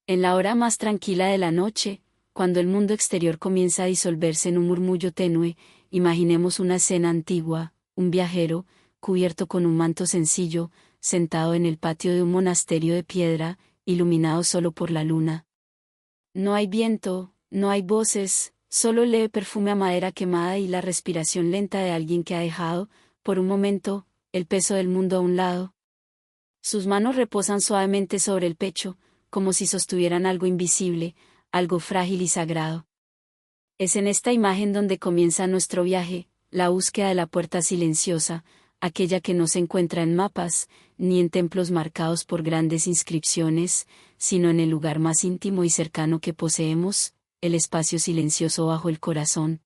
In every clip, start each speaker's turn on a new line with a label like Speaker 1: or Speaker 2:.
Speaker 1: En la hora más tranquila de la noche, cuando el mundo exterior comienza a disolverse en un murmullo tenue, imaginemos una escena antigua, un viajero, cubierto con un manto sencillo, sentado en el patio de un monasterio de piedra, iluminado solo por la luna. No hay viento, no hay voces, solo el leve perfume a madera quemada y la respiración lenta de alguien que ha dejado, por un momento, el peso del mundo a un lado. Sus manos reposan suavemente sobre el pecho, como si sostuvieran algo invisible, algo frágil y sagrado. Es en esta imagen donde comienza nuestro viaje, la búsqueda de la puerta silenciosa, aquella que no se encuentra en mapas, ni en templos marcados por grandes inscripciones, sino en el lugar más íntimo y cercano que poseemos, el espacio silencioso bajo el corazón.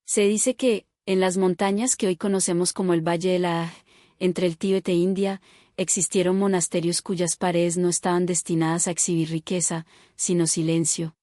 Speaker 1: Se dice que, en las montañas que hoy conocemos como el Valle de la entre el Tíbet e India, existieron monasterios cuyas paredes no estaban destinadas a exhibir riqueza, sino silencio.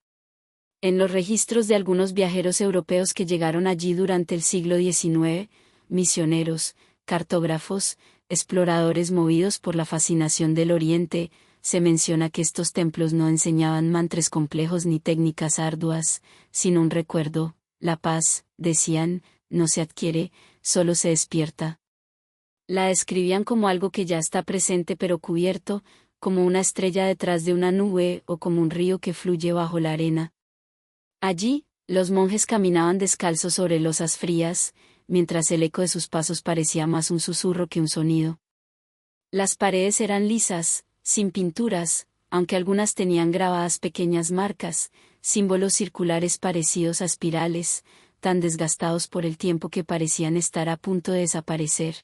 Speaker 1: En los registros de algunos viajeros europeos que llegaron allí durante el siglo XIX, misioneros, cartógrafos, exploradores movidos por la fascinación del Oriente, se menciona que estos templos no enseñaban mantras complejos ni técnicas arduas, sino un recuerdo, la paz, decían, no se adquiere, solo se despierta. La describían como algo que ya está presente pero cubierto, como una estrella detrás de una nube o como un río que fluye bajo la arena. Allí, los monjes caminaban descalzos sobre losas frías, mientras el eco de sus pasos parecía más un susurro que un sonido. Las paredes eran lisas, sin pinturas, aunque algunas tenían grabadas pequeñas marcas, símbolos circulares parecidos a espirales, tan desgastados por el tiempo que parecían estar a punto de desaparecer.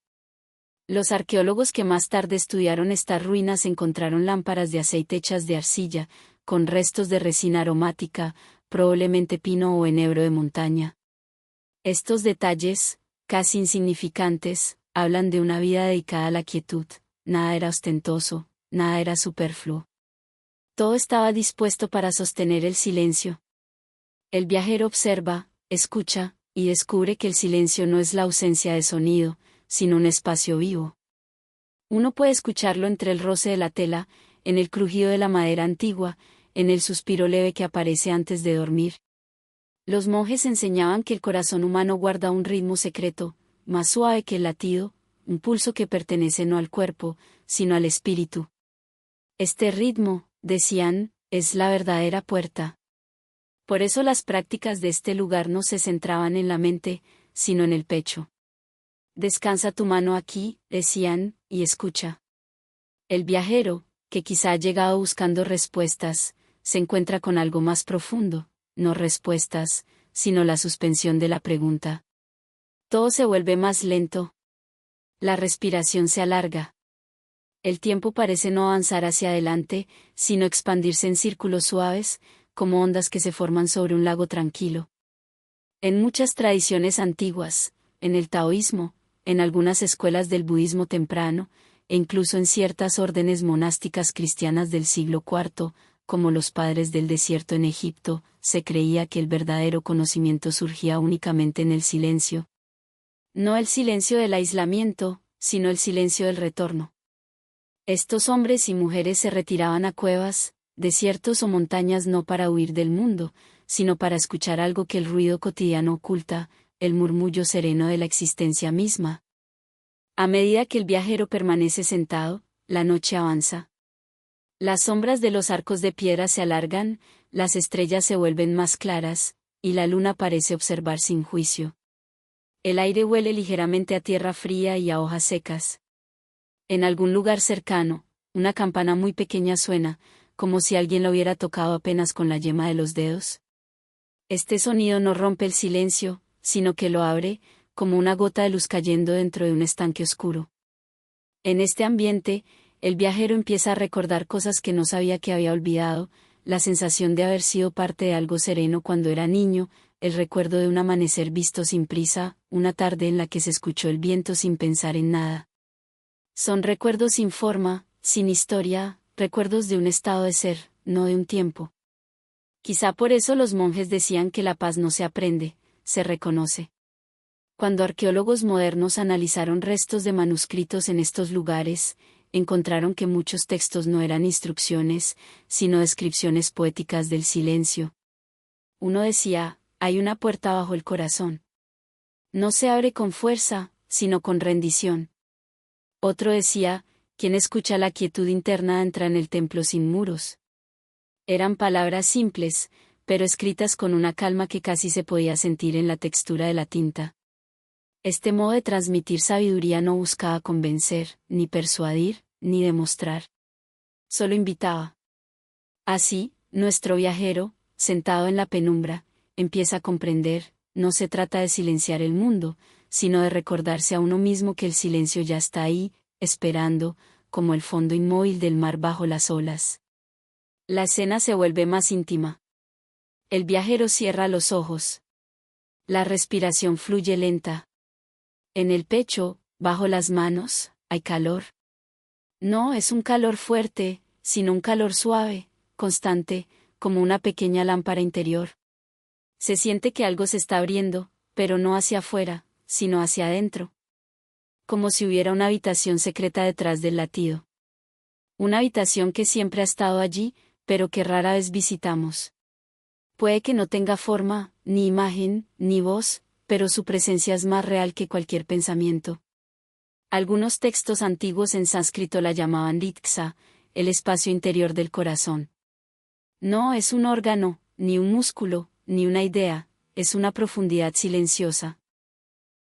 Speaker 1: Los arqueólogos que más tarde estudiaron estas ruinas encontraron lámparas de aceite hechas de arcilla, con restos de resina aromática, probablemente pino o enebro de montaña. Estos detalles, casi insignificantes, hablan de una vida dedicada a la quietud. Nada era ostentoso, nada era superfluo. Todo estaba dispuesto para sostener el silencio. El viajero observa, escucha, y descubre que el silencio no es la ausencia de sonido, sino un espacio vivo. Uno puede escucharlo entre el roce de la tela, en el crujido de la madera antigua, en el suspiro leve que aparece antes de dormir. Los monjes enseñaban que el corazón humano guarda un ritmo secreto, más suave que el latido, un pulso que pertenece no al cuerpo, sino al espíritu. Este ritmo, decían, es la verdadera puerta. Por eso las prácticas de este lugar no se centraban en la mente, sino en el pecho. Descansa tu mano aquí, decían, y escucha. El viajero, que quizá ha llegado buscando respuestas, se encuentra con algo más profundo, no respuestas, sino la suspensión de la pregunta. Todo se vuelve más lento. La respiración se alarga. El tiempo parece no avanzar hacia adelante, sino expandirse en círculos suaves, como ondas que se forman sobre un lago tranquilo. En muchas tradiciones antiguas, en el taoísmo, en algunas escuelas del budismo temprano, e incluso en ciertas órdenes monásticas cristianas del siglo IV, como los padres del desierto en Egipto, se creía que el verdadero conocimiento surgía únicamente en el silencio. No el silencio del aislamiento, sino el silencio del retorno. Estos hombres y mujeres se retiraban a cuevas, desiertos o montañas no para huir del mundo, sino para escuchar algo que el ruido cotidiano oculta, el murmullo sereno de la existencia misma. A medida que el viajero permanece sentado, la noche avanza. Las sombras de los arcos de piedra se alargan, las estrellas se vuelven más claras, y la luna parece observar sin juicio. El aire huele ligeramente a tierra fría y a hojas secas. En algún lugar cercano, una campana muy pequeña suena, como si alguien la hubiera tocado apenas con la yema de los dedos. Este sonido no rompe el silencio, sino que lo abre, como una gota de luz cayendo dentro de un estanque oscuro. En este ambiente, el viajero empieza a recordar cosas que no sabía que había olvidado, la sensación de haber sido parte de algo sereno cuando era niño, el recuerdo de un amanecer visto sin prisa, una tarde en la que se escuchó el viento sin pensar en nada. Son recuerdos sin forma, sin historia, recuerdos de un estado de ser, no de un tiempo. Quizá por eso los monjes decían que la paz no se aprende, se reconoce. Cuando arqueólogos modernos analizaron restos de manuscritos en estos lugares, encontraron que muchos textos no eran instrucciones, sino descripciones poéticas del silencio. Uno decía, hay una puerta bajo el corazón. No se abre con fuerza, sino con rendición. Otro decía, quien escucha la quietud interna entra en el templo sin muros. Eran palabras simples, pero escritas con una calma que casi se podía sentir en la textura de la tinta. Este modo de transmitir sabiduría no buscaba convencer, ni persuadir, ni demostrar. Solo invitaba. Así, nuestro viajero, sentado en la penumbra, empieza a comprender, no se trata de silenciar el mundo, sino de recordarse a uno mismo que el silencio ya está ahí, esperando, como el fondo inmóvil del mar bajo las olas. La escena se vuelve más íntima. El viajero cierra los ojos. La respiración fluye lenta. En el pecho, bajo las manos, hay calor. No es un calor fuerte, sino un calor suave, constante, como una pequeña lámpara interior. Se siente que algo se está abriendo, pero no hacia afuera, sino hacia adentro. Como si hubiera una habitación secreta detrás del latido. Una habitación que siempre ha estado allí, pero que rara vez visitamos. Puede que no tenga forma, ni imagen, ni voz, pero su presencia es más real que cualquier pensamiento. Algunos textos antiguos en sánscrito la llamaban Litksa, el espacio interior del corazón. No es un órgano, ni un músculo, ni una idea, es una profundidad silenciosa.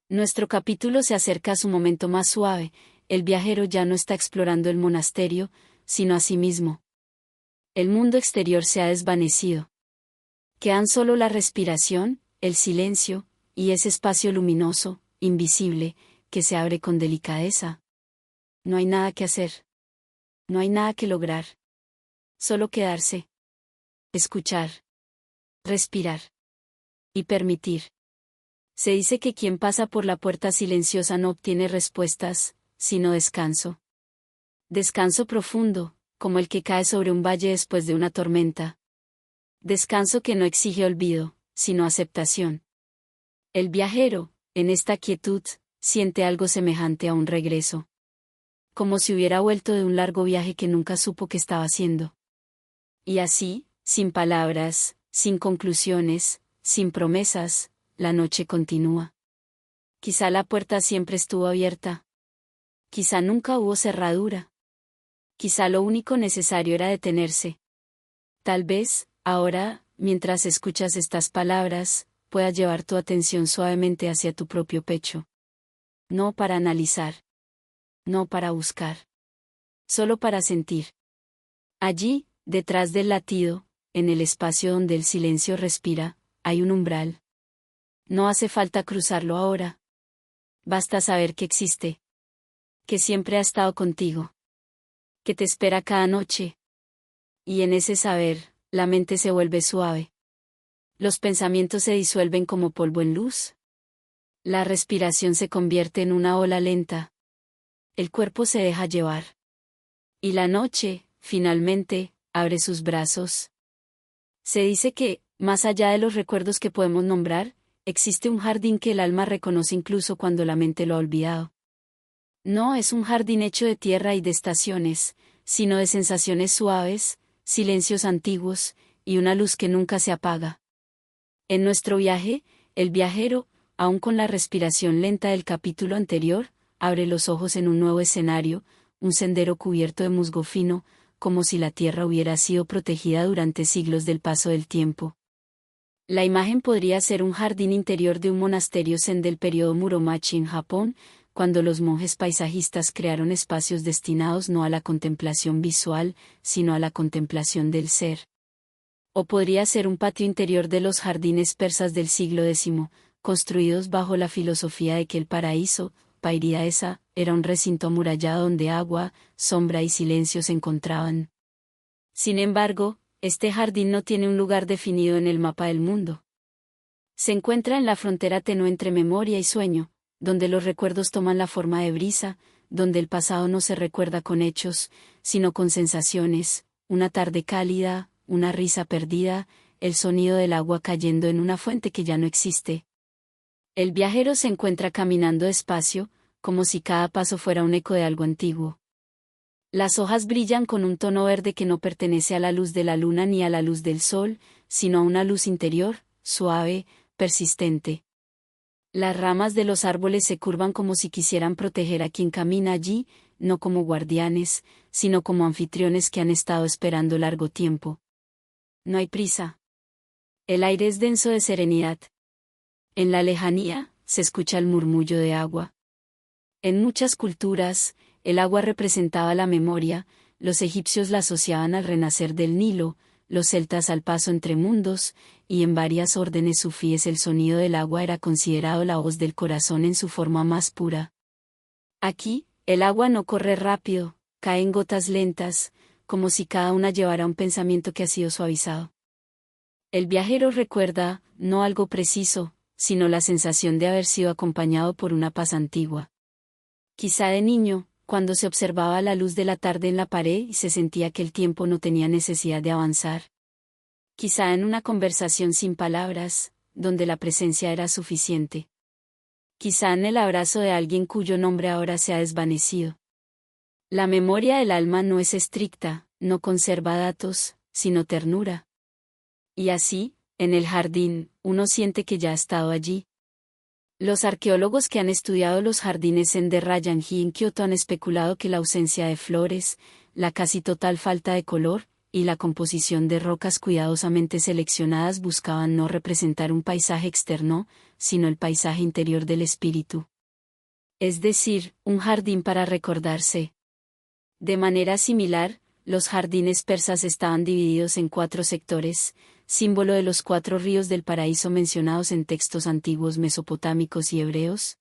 Speaker 1: Nuestro capítulo se acerca a su momento más suave, el viajero ya no está explorando el monasterio, sino a sí mismo. El mundo exterior se ha desvanecido. Quedan solo la respiración, el silencio, y ese espacio luminoso, invisible, que se abre con delicadeza. No hay nada que hacer. No hay nada que lograr. Solo quedarse. Escuchar. Respirar. Y permitir. Se dice que quien pasa por la puerta silenciosa no obtiene respuestas, sino descanso. Descanso profundo, como el que cae sobre un valle después de una tormenta. Descanso que no exige olvido, sino aceptación. El viajero, en esta quietud, siente algo semejante a un regreso. Como si hubiera vuelto de un largo viaje que nunca supo que estaba haciendo. Y así, sin palabras, sin conclusiones, sin promesas, la noche continúa. Quizá la puerta siempre estuvo abierta. Quizá nunca hubo cerradura. Quizá lo único necesario era detenerse. Tal vez, ahora, mientras escuchas estas palabras, puedas llevar tu atención suavemente hacia tu propio pecho. No para analizar. No para buscar. Solo para sentir. Allí, detrás del latido, en el espacio donde el silencio respira, hay un umbral. No hace falta cruzarlo ahora. Basta saber que existe. Que siempre ha estado contigo. Que te espera cada noche. Y en ese saber, la mente se vuelve suave. Los pensamientos se disuelven como polvo en luz. La respiración se convierte en una ola lenta. El cuerpo se deja llevar. Y la noche, finalmente, abre sus brazos. Se dice que, más allá de los recuerdos que podemos nombrar, existe un jardín que el alma reconoce incluso cuando la mente lo ha olvidado. No es un jardín hecho de tierra y de estaciones, sino de sensaciones suaves, silencios antiguos, y una luz que nunca se apaga. En nuestro viaje, el viajero, aun con la respiración lenta del capítulo anterior, abre los ojos en un nuevo escenario, un sendero cubierto de musgo fino, como si la tierra hubiera sido protegida durante siglos del paso del tiempo. La imagen podría ser un jardín interior de un monasterio zen del periodo Muromachi en Japón, cuando los monjes paisajistas crearon espacios destinados no a la contemplación visual, sino a la contemplación del ser. O podría ser un patio interior de los jardines persas del siglo X, construidos bajo la filosofía de que el paraíso, Pairidaesa, era un recinto amurallado donde agua, sombra y silencio se encontraban. Sin embargo, este jardín no tiene un lugar definido en el mapa del mundo. Se encuentra en la frontera tenue entre memoria y sueño, donde los recuerdos toman la forma de brisa, donde el pasado no se recuerda con hechos, sino con sensaciones, una tarde cálida, una risa perdida, el sonido del agua cayendo en una fuente que ya no existe. El viajero se encuentra caminando despacio, como si cada paso fuera un eco de algo antiguo. Las hojas brillan con un tono verde que no pertenece a la luz de la luna ni a la luz del sol, sino a una luz interior, suave, persistente. Las ramas de los árboles se curvan como si quisieran proteger a quien camina allí, no como guardianes, sino como anfitriones que han estado esperando largo tiempo. No hay prisa. El aire es denso de serenidad. En la lejanía, se escucha el murmullo de agua. En muchas culturas, el agua representaba la memoria, los egipcios la asociaban al renacer del Nilo, los celtas al paso entre mundos, y en varias órdenes sufíes el sonido del agua era considerado la voz del corazón en su forma más pura. Aquí, el agua no corre rápido, cae en gotas lentas, como si cada una llevara un pensamiento que ha sido suavizado. El viajero recuerda, no algo preciso, sino la sensación de haber sido acompañado por una paz antigua. Quizá de niño, cuando se observaba la luz de la tarde en la pared y se sentía que el tiempo no tenía necesidad de avanzar. Quizá en una conversación sin palabras, donde la presencia era suficiente. Quizá en el abrazo de alguien cuyo nombre ahora se ha desvanecido. La memoria del alma no es estricta, no conserva datos, sino ternura. Y así, en el jardín, uno siente que ya ha estado allí. Los arqueólogos que han estudiado los jardines en Rayanji en Kioto han especulado que la ausencia de flores, la casi total falta de color, y la composición de rocas cuidadosamente seleccionadas buscaban no representar un paisaje externo, sino el paisaje interior del espíritu. Es decir, un jardín para recordarse. De manera similar, los jardines persas estaban divididos en 4 sectores, símbolo de los 4 ríos del paraíso mencionados en textos antiguos mesopotámicos y hebreos.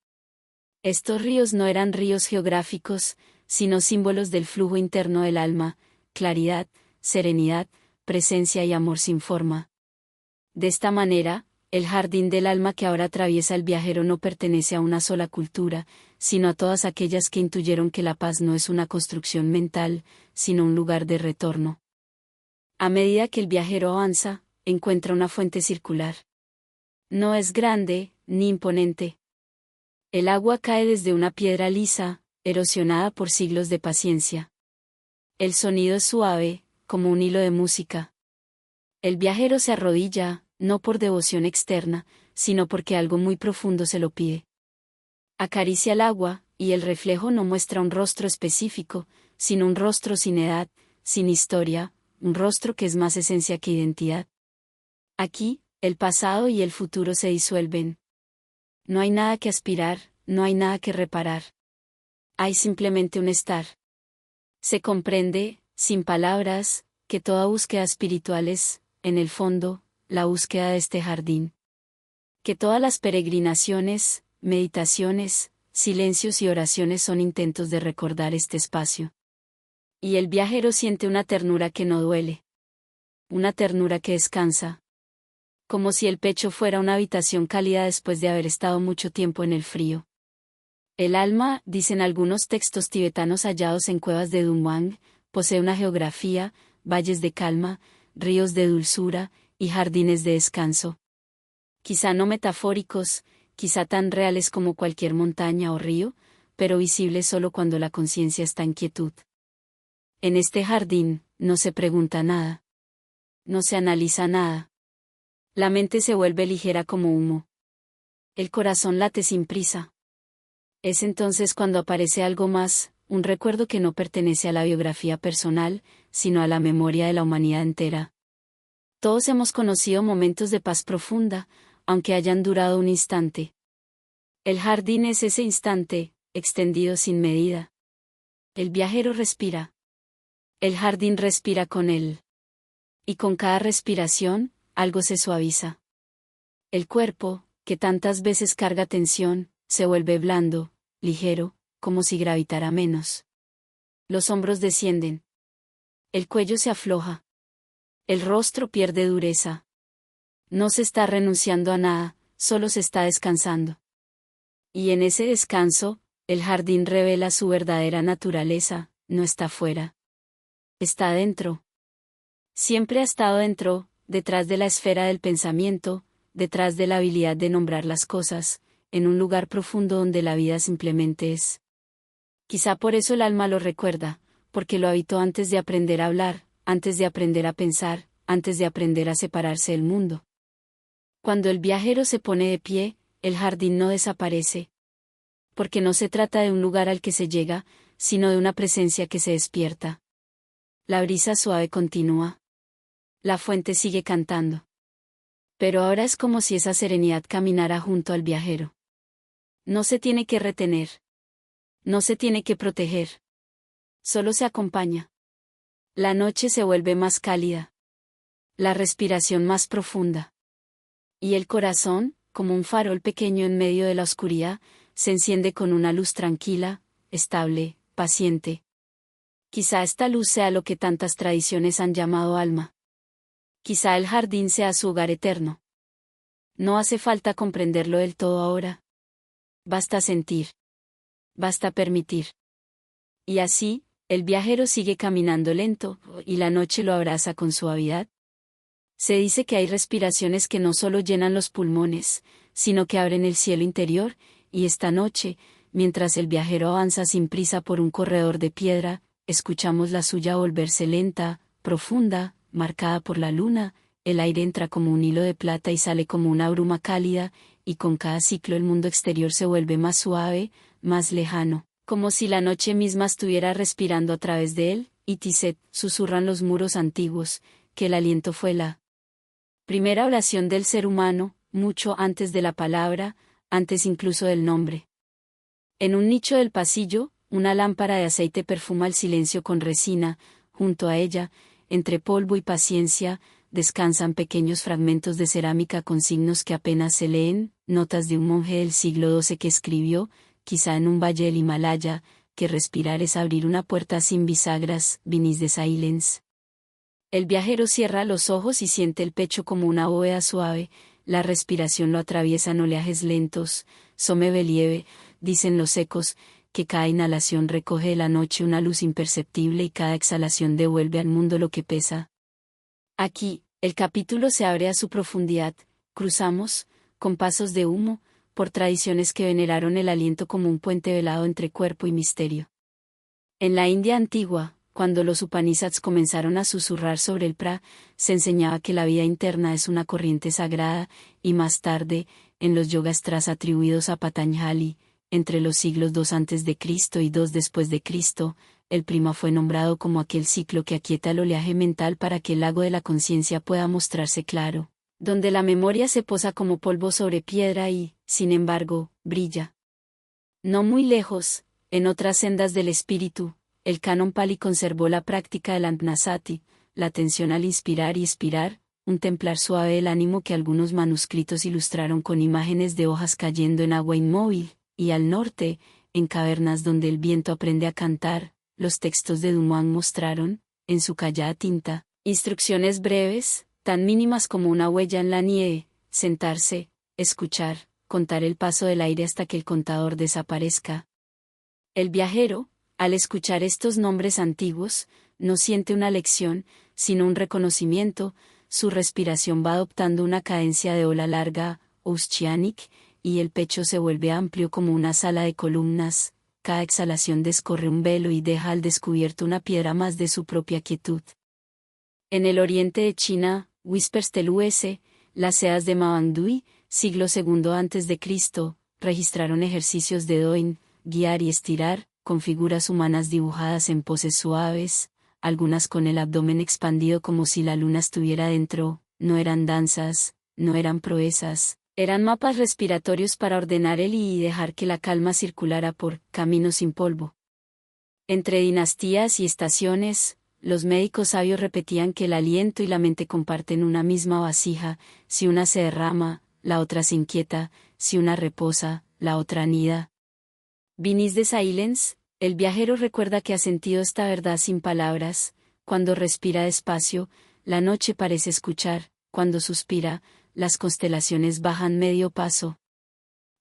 Speaker 1: Estos ríos no eran ríos geográficos, sino símbolos del flujo interno del alma, claridad, serenidad, presencia y amor sin forma. De esta manera, el jardín del alma que ahora atraviesa el viajero no pertenece a una sola cultura, sino a todas aquellas que intuyeron que la paz no es una construcción mental, sino un lugar de retorno. A medida que el viajero avanza, encuentra una fuente circular. No es grande, ni imponente. El agua cae desde una piedra lisa, erosionada por siglos de paciencia. El sonido es suave, como un hilo de música. El viajero se arrodilla, no por devoción externa, sino porque algo muy profundo se lo pide. Acaricia el agua, y el reflejo no muestra un rostro específico, sino un rostro sin edad, sin historia, un rostro que es más esencia que identidad. Aquí, el pasado y el futuro se disuelven. No hay nada que aspirar, no hay nada que reparar. Hay simplemente un estar. Se comprende, sin palabras, que toda búsqueda espiritual es, en el fondo, la búsqueda de este jardín. Que todas las peregrinaciones, meditaciones, silencios y oraciones son intentos de recordar este espacio. Y el viajero siente una ternura que no duele. Una ternura que descansa. Como si el pecho fuera una habitación cálida después de haber estado mucho tiempo en el frío. El alma, dicen algunos textos tibetanos hallados en cuevas de Dunhuang, posee una geografía, valles de calma, ríos de dulzura, y jardines de descanso. Quizá no metafóricos, quizá tan reales como cualquier montaña o río, pero visibles solo cuando la conciencia está en quietud. En este jardín, no se pregunta nada. No se analiza nada. La mente se vuelve ligera como humo. El corazón late sin prisa. Es entonces cuando aparece algo más, un recuerdo que no pertenece a la biografía personal, sino a la memoria de la humanidad entera. Todos hemos conocido momentos de paz profunda, aunque hayan durado un instante. El jardín es ese instante, extendido sin medida. El viajero respira. El jardín respira con él. Y con cada respiración, algo se suaviza. El cuerpo, que tantas veces carga tensión, se vuelve blando, ligero, como si gravitara menos. Los hombros descienden. El cuello se afloja. El rostro pierde dureza. No se está renunciando a nada, solo se está descansando. Y en ese descanso, el jardín revela su verdadera naturaleza, no está fuera. Está dentro. Siempre ha estado dentro, detrás de la esfera del pensamiento, detrás de la habilidad de nombrar las cosas, en un lugar profundo donde la vida simplemente es. Quizá por eso el alma lo recuerda, porque lo habitó antes de aprender a hablar, antes de aprender a pensar, antes de aprender a separarse del mundo. Cuando el viajero se pone de pie, el jardín no desaparece. Porque no se trata de un lugar al que se llega, sino de una presencia que se despierta. La brisa suave continúa. La fuente sigue cantando. Pero ahora es como si esa serenidad caminara junto al viajero. No se tiene que retener. No se tiene que proteger. Solo se acompaña. La noche se vuelve más cálida. La respiración más profunda. Y el corazón, como un farol pequeño en medio de la oscuridad, se enciende con una luz tranquila, estable, paciente. Quizá esta luz sea lo que tantas tradiciones han llamado alma. Quizá el jardín sea su hogar eterno. No hace falta comprenderlo del todo ahora. Basta sentir. Basta permitir. Y así, el viajero sigue caminando lento, y la noche lo abraza con suavidad. Se dice que hay respiraciones que no solo llenan los pulmones, sino que abren el cielo interior, y esta noche, mientras el viajero avanza sin prisa por un corredor de piedra, escuchamos la suya volverse lenta, profunda, marcada por la luna, el aire entra como un hilo de plata y sale como una bruma cálida, y con cada ciclo el mundo exterior se vuelve más suave, más lejano, como si la noche misma estuviera respirando a través de él, y Tiset, susurran los muros antiguos, que el aliento fue la primera oración del ser humano, mucho antes de la palabra, antes incluso del nombre. En un nicho del pasillo, una lámpara de aceite perfuma el silencio con resina, junto a ella, entre polvo y paciencia, descansan pequeños fragmentos de cerámica con signos que apenas se leen, notas de un monje del siglo XII que escribió, quizá en un valle del Himalaya, que respirar es abrir una puerta sin bisagras, Vinis de Silence. El viajero cierra los ojos y siente el pecho como una bóveda suave, la respiración lo atraviesa en oleajes lentos, some believe, dicen los ecos, que cada inhalación recoge de la noche una luz imperceptible y cada exhalación devuelve al mundo lo que pesa. Aquí, el capítulo se abre a su profundidad, cruzamos, con pasos de humo, por tradiciones que veneraron el aliento como un puente velado entre cuerpo y misterio. En la India antigua, cuando los Upanishads comenzaron a susurrar sobre el pra, se enseñaba que la vida interna es una corriente sagrada, y más tarde, en los yogastras atribuidos a Patanjali, entre los siglos II a.C. y II después de Cristo, el prima fue nombrado como aquel ciclo que aquieta el oleaje mental para que el lago de la conciencia pueda mostrarse claro, donde la memoria se posa como polvo sobre piedra y, sin embargo, brilla. No muy lejos, en otras sendas del espíritu, el canon Pali conservó la práctica del Angnasati, la atención al inspirar y expirar, un templar suave del ánimo que algunos manuscritos ilustraron con imágenes de hojas cayendo en agua inmóvil, y al norte, en cavernas donde el viento aprende a cantar, los textos de Dumois mostraron, en su callada tinta, instrucciones breves, tan mínimas como una huella en la nieve, sentarse, escuchar, contar el paso del aire hasta que el contador desaparezca. El viajero, al escuchar estos nombres antiguos, no siente una lección, sino un reconocimiento, su respiración va adoptando una cadencia de ola larga, ouschianic, y el pecho se vuelve amplio como una sala de columnas, cada exhalación descorre un velo y deja al descubierto una piedra más de su propia quietud. En el oriente de China, Whispers del US, las sedas de Mabandui, siglo II a.C., registraron ejercicios de doin, guiar y estirar, con figuras humanas dibujadas en poses suaves, algunas con el abdomen expandido como si la luna estuviera dentro, no eran danzas, no eran proezas, eran mapas respiratorios para ordenar el y dejar que la calma circulara por caminos sin polvo. Entre dinastías y estaciones, los médicos sabios repetían que el aliento y la mente comparten una misma vasija, si una se derrama, la otra se inquieta, si una reposa, la otra anida. Vinis de Silence, el viajero recuerda que ha sentido esta verdad sin palabras, cuando respira despacio, la noche parece escuchar, cuando suspira, las constelaciones bajan medio paso.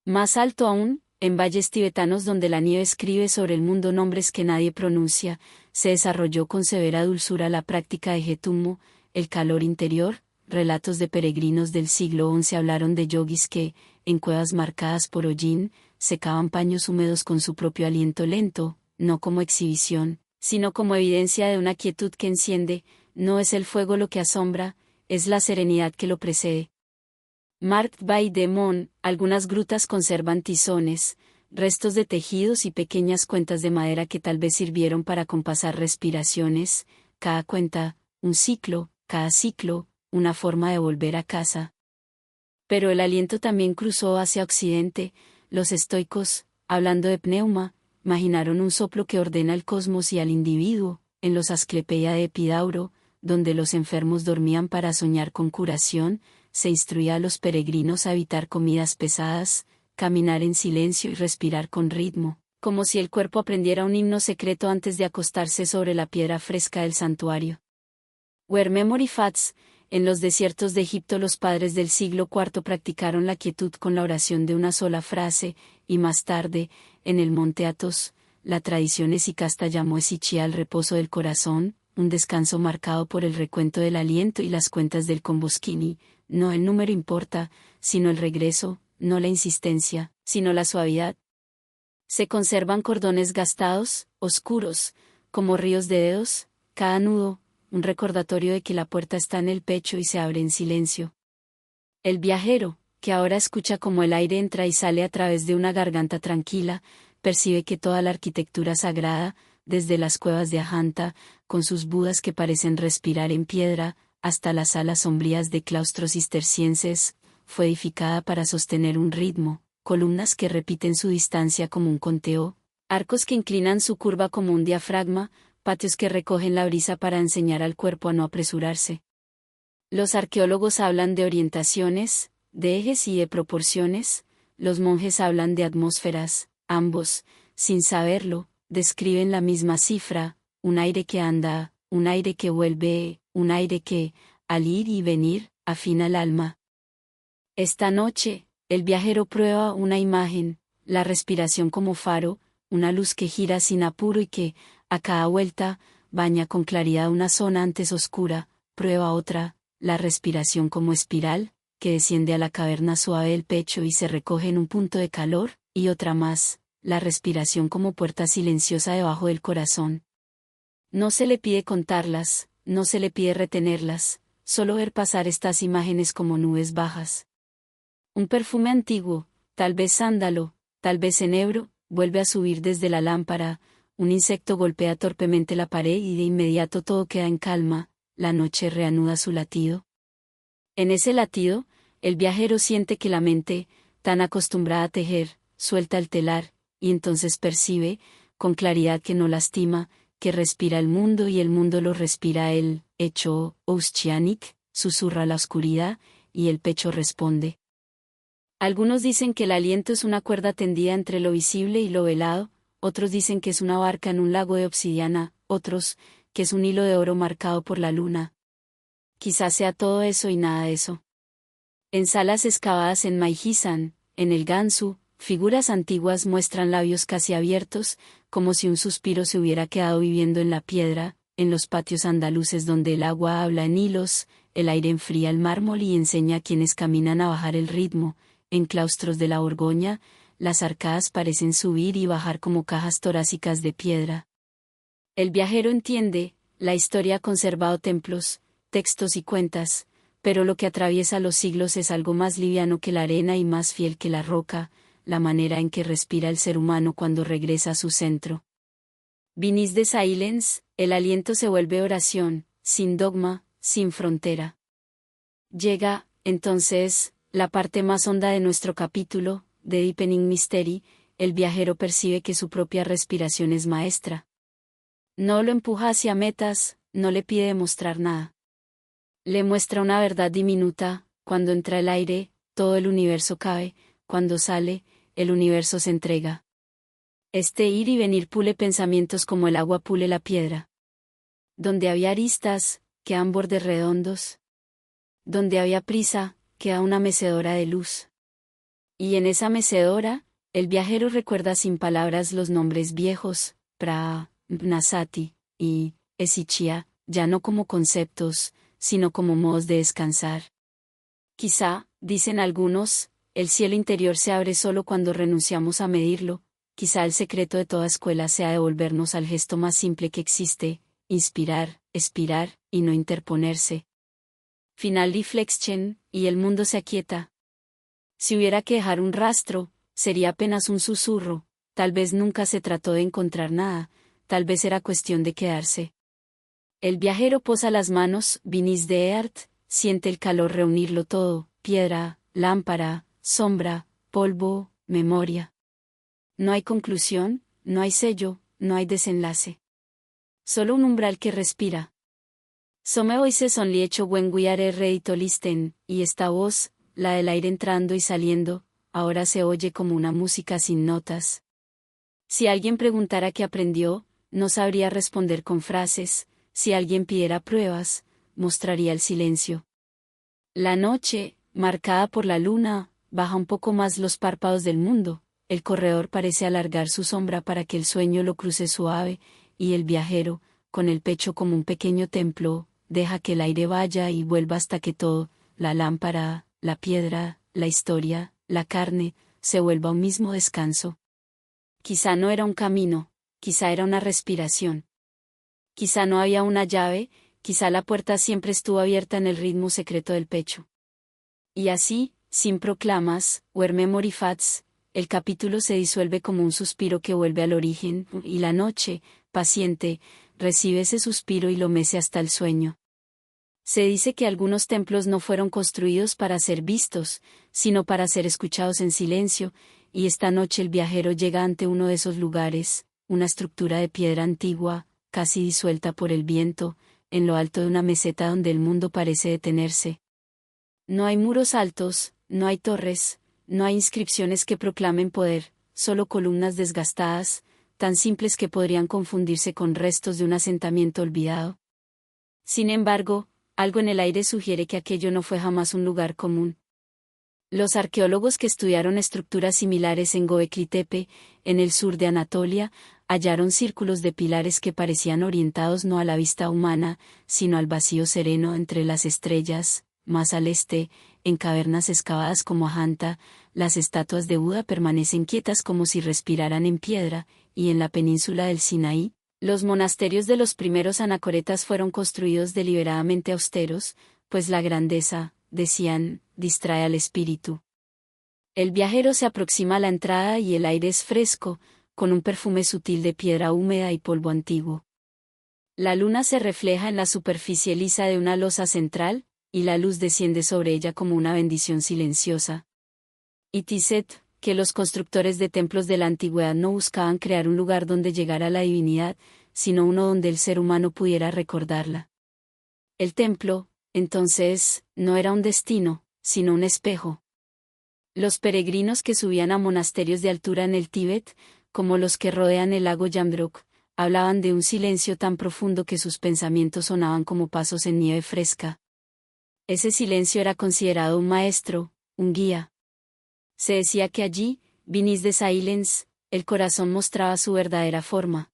Speaker 1: Más alto aún, en valles tibetanos donde la nieve escribe sobre el mundo nombres que nadie pronuncia, se desarrolló con severa dulzura la práctica de Getumo, el calor interior. Relatos de peregrinos del siglo XI hablaron de yogis que, en cuevas marcadas por hollín, secaban paños húmedos con su propio aliento lento, no como exhibición, sino como evidencia de una quietud que enciende. No es el fuego lo que asombra, es la serenidad que lo precede. Marked by the Moon, algunas grutas conservan tizones, restos de tejidos y pequeñas cuentas de madera que tal vez sirvieron para compasar respiraciones, cada cuenta, un ciclo, cada ciclo, una forma de volver a casa. Pero el aliento también cruzó hacia Occidente. Los estoicos, hablando de pneuma, imaginaron un soplo que ordena el cosmos y al individuo. En los Asclepeia de Epidauro, donde los enfermos dormían para soñar con curación, se instruía a los peregrinos a evitar comidas pesadas, caminar en silencio y respirar con ritmo, como si el cuerpo aprendiera un himno secreto antes de acostarse sobre la piedra fresca del santuario. Where memory fades, en los desiertos de Egipto los padres del siglo IV practicaron la quietud con la oración de una sola frase, y más tarde, en el monte Athos, la tradición esicasta llamó esichia al reposo del corazón, un descanso marcado por el recuento del aliento y las cuentas del Comboschini. No el número importa, sino el regreso, no la insistencia, sino la suavidad. Se conservan cordones gastados, oscuros, como ríos de dedos, cada nudo, un recordatorio de que la puerta está en el pecho y se abre en silencio. El viajero, que ahora escucha como el aire entra y sale a través de una garganta tranquila, percibe que toda la arquitectura sagrada, desde las cuevas de Ajanta, con sus budas que parecen respirar en piedra, hasta las salas sombrías de claustros cistercienses, fue edificada para sostener un ritmo, columnas que repiten su distancia como un conteo, arcos que inclinan su curva como un diafragma, patios que recogen la brisa para enseñar al cuerpo a no apresurarse. Los arqueólogos hablan de orientaciones, de ejes y de proporciones, los monjes hablan de atmósferas, ambos, sin saberlo, describen la misma cifra, un aire que anda, un aire que vuelve, un aire que, al ir y venir, afina el alma. Esta noche, el viajero prueba una imagen, la respiración como faro, una luz que gira sin apuro y que, a cada vuelta, baña con claridad una zona antes oscura. Prueba otra, la respiración como espiral, que desciende a la caverna suave del pecho y se recoge en un punto de calor, y otra más, la respiración como puerta silenciosa debajo del corazón. No se le pide contarlas, no se le pide retenerlas, solo ver pasar estas imágenes como nubes bajas. Un perfume antiguo, tal vez sándalo, tal vez enebro, vuelve a subir desde la lámpara, un insecto golpea torpemente la pared y de inmediato todo queda en calma, la noche reanuda su latido. En ese latido, el viajero siente que la mente, tan acostumbrada a tejer, suelta el telar, y entonces percibe, con claridad que no lastima, que respira el mundo y el mundo lo respira él. Hecho, Ouschanic, susurra la oscuridad, y el pecho responde. Algunos dicen que el aliento es una cuerda tendida entre lo visible y lo velado, otros dicen que es una barca en un lago de obsidiana, otros, que es un hilo de oro marcado por la luna. Quizás sea todo eso y nada de eso. En salas excavadas en Maijizan, en el Gansu, figuras antiguas muestran labios casi abiertos, como si un suspiro se hubiera quedado viviendo en la piedra. En los patios andaluces donde el agua habla en hilos, el aire enfría el mármol y enseña a quienes caminan a bajar el ritmo. En claustros de la Borgoña, las arcadas parecen subir y bajar como cajas torácicas de piedra. El viajero entiende, la historia ha conservado templos, textos y cuentas, pero lo que atraviesa los siglos es algo más liviano que la arena y más fiel que la roca, la manera en que respira el ser humano cuando regresa a su centro. Beneath the silence, el aliento se vuelve oración, sin dogma, sin frontera. Llega, entonces, la parte más honda de nuestro capítulo, de Deepening Mystery. El viajero percibe que su propia respiración es maestra. No lo empuja hacia metas, no le pide demostrar nada. Le muestra una verdad diminuta: cuando entra el aire, todo el universo cabe, cuando sale, el universo se entrega. Este ir y venir pule pensamientos como el agua pule la piedra. Donde había aristas, quedan bordes redondos. Donde había prisa, queda una mecedora de luz. Y en esa mecedora, el viajero recuerda sin palabras los nombres viejos, Pra, Mnasati, y Esichia, ya no como conceptos, sino como modos de descansar. Quizá, dicen algunos, el cielo interior se abre solo cuando renunciamos a medirlo. quizá el secreto de toda escuela sea devolvernos al gesto más simple que existe, inspirar, expirar, y no interponerse. Final Reflection, y el mundo se aquieta. Si hubiera que dejar un rastro, sería apenas un susurro, tal vez nunca se trató de encontrar nada, tal vez era cuestión de quedarse. El viajero posa las manos, Vinis de Earth, siente el calor reunirlo todo, piedra, lámpara, sombra, polvo, memoria. No hay conclusión, no hay sello, no hay desenlace. Solo un umbral que respira. Some voices only hecho when we are ready to listen, y esta voz, la del aire entrando y saliendo, ahora se oye como una música sin notas. Si alguien preguntara qué aprendió, no sabría responder con frases, si alguien pidiera pruebas, mostraría el silencio. La noche, marcada por la luna, baja un poco más los párpados del mundo, el corredor parece alargar su sombra para que el sueño lo cruce suave, y el viajero, con el pecho como un pequeño templo, deja que el aire vaya y vuelva hasta que todo, la lámpara, la piedra, la historia, la carne, se vuelva un mismo descanso. Quizá no era un camino, quizá era una respiración. Quizá no había una llave, quizá la puerta siempre estuvo abierta en el ritmo secreto del pecho. Y así, sin proclamas, where memory fades, el capítulo se disuelve como un suspiro que vuelve al origen, y la noche, paciente, recibe ese suspiro y lo mece hasta el sueño. Se dice que algunos templos no fueron construidos para ser vistos, sino para ser escuchados en silencio, y esta noche el viajero llega ante uno de esos lugares, una estructura de piedra antigua, casi disuelta por el viento, en lo alto de una meseta donde el mundo parece detenerse. No hay muros altos, no hay torres, no hay inscripciones que proclamen poder, solo columnas desgastadas, tan simples que podrían confundirse con restos de un asentamiento olvidado. Sin embargo, algo en el aire sugiere que aquello no fue jamás un lugar común. Los arqueólogos que estudiaron estructuras similares en Göbekli Tepe, en el sur de Anatolia, hallaron círculos de pilares que parecían orientados no a la vista humana, sino al vacío sereno entre las estrellas. Más al este, en cavernas excavadas como Ajanta, las estatuas de Buda permanecen quietas como si respiraran en piedra, y en la península del Sinaí, los monasterios de los primeros anacoretas fueron construidos deliberadamente austeros, pues la grandeza, decían, distrae al espíritu. El viajero se aproxima a la entrada y el aire es fresco, con un perfume sutil de piedra húmeda y polvo antiguo. La luna se refleja en la superficie lisa de una losa central, y la luz desciende sobre ella como una bendición silenciosa. Y Tiset, que los constructores de templos de la antigüedad no buscaban crear un lugar donde llegara la divinidad, sino uno donde el ser humano pudiera recordarla. El templo, entonces, no era un destino, sino un espejo. Los peregrinos que subían a monasterios de altura en el Tíbet, como los que rodean el lago Yamdruk, hablaban de un silencio tan profundo que sus pensamientos sonaban como pasos en nieve fresca. Ese silencio era considerado un maestro, un guía. Se decía que allí, beneath the silence, el corazón mostraba su verdadera forma.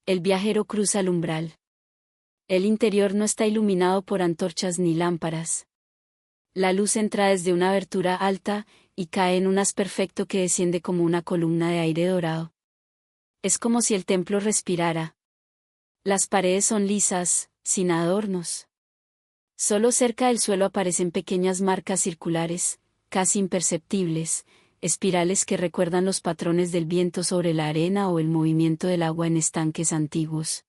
Speaker 1: El viajero cruza el umbral. El interior no está iluminado por antorchas ni lámparas. La luz entra desde una abertura alta, y cae en un haz perfecto que desciende como una columna de aire dorado. Es como si el templo respirara. Las paredes son lisas, sin adornos. Solo cerca del suelo aparecen pequeñas marcas circulares, casi imperceptibles, espirales que recuerdan los patrones del viento sobre la arena o el movimiento del agua en estanques antiguos.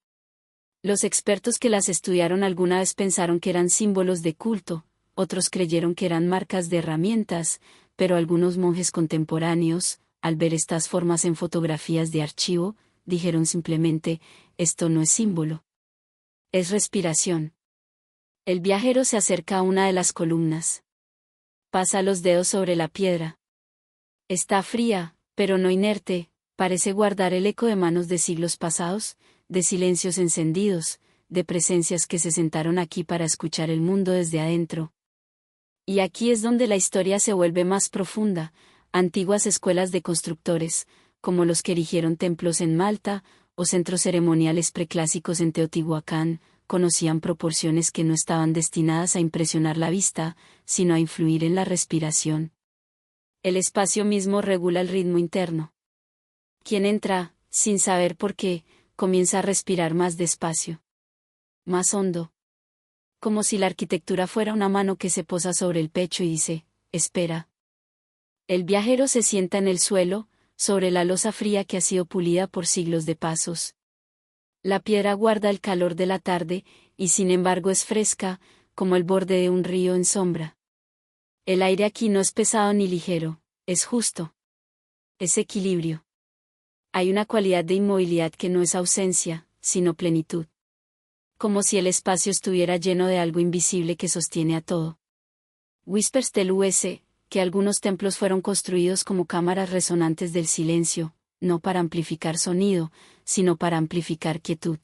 Speaker 1: Los expertos que las estudiaron alguna vez pensaron que eran símbolos de culto, otros creyeron que eran marcas de herramientas, pero algunos monjes contemporáneos, al ver estas formas en fotografías de archivo, dijeron simplemente, esto no es símbolo. Es respiración. El viajero se acerca a una de las columnas. Pasa los dedos sobre la piedra. Está fría, pero no inerte, parece guardar el eco de manos de siglos pasados, de silencios encendidos, de presencias que se sentaron aquí para escuchar el mundo desde adentro. Y aquí es donde la historia se vuelve más profunda. Antiguas escuelas de constructores, como los que erigieron templos en Malta, o centros ceremoniales preclásicos en Teotihuacán, conocían proporciones que no estaban destinadas a impresionar la vista, sino a influir en la respiración. El espacio mismo regula el ritmo interno. Quien entra, sin saber por qué, comienza a respirar más despacio, más hondo, como si la arquitectura fuera una mano que se posa sobre el pecho y dice, espera. El viajero se sienta en el suelo, sobre la losa fría que ha sido pulida por siglos de pasos. La piedra guarda el calor de la tarde, y sin embargo es fresca, como el borde de un río en sombra. El aire aquí no es pesado ni ligero, es justo. Es equilibrio. Hay una cualidad de inmovilidad que no es ausencia, sino plenitud. Como si el espacio estuviera lleno de algo invisible que sostiene a todo. Whispers del US, que algunos templos fueron construidos como cámaras resonantes del silencio, no para amplificar sonido, sino para amplificar quietud.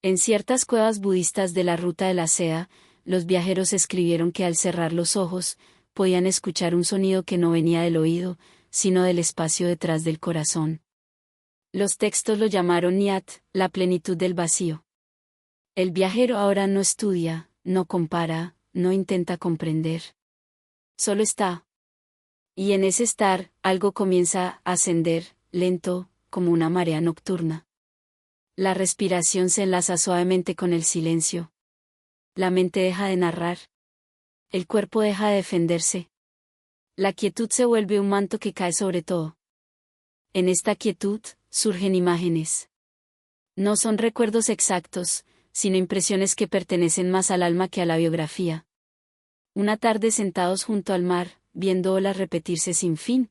Speaker 1: En ciertas cuevas budistas de la Ruta de la Seda, los viajeros escribieron que al cerrar los ojos, podían escuchar un sonido que no venía del oído, sino del espacio detrás del corazón. Los textos lo llamaron Nyat, la plenitud del vacío. El viajero ahora no estudia, no compara, no intenta comprender. Solo está. Y en ese estar, algo comienza a ascender, lento, como una marea nocturna. La respiración se enlaza suavemente con el silencio. La mente deja de narrar. El cuerpo deja de defenderse. La quietud se vuelve un manto que cae sobre todo. En esta quietud, surgen imágenes. No son recuerdos exactos, sino impresiones que pertenecen más al alma que a la biografía. Una tarde sentados junto al mar, viendo olas repetirse sin fin.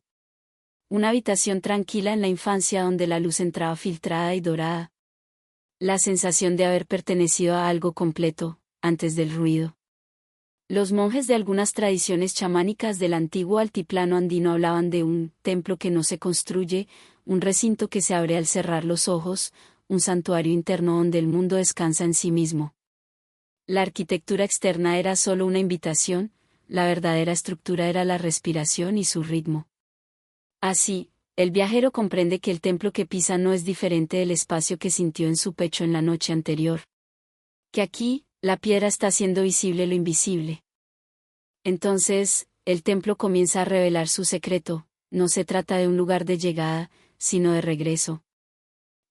Speaker 1: Una habitación tranquila en la infancia donde la luz entraba filtrada y dorada. La sensación de haber pertenecido a algo completo, antes del ruido. Los monjes de algunas tradiciones chamánicas del antiguo altiplano andino hablaban de un templo que no se construye, un recinto que se abre al cerrar los ojos, un santuario interno donde el mundo descansa en sí mismo. La arquitectura externa era solo una invitación, la verdadera estructura era la respiración y su ritmo. Así, el viajero comprende que el templo que pisa no es diferente del espacio que sintió en su pecho en la noche anterior. Que aquí, la piedra está haciendo visible lo invisible. Entonces, el templo comienza a revelar su secreto, no se trata de un lugar de llegada, sino de regreso.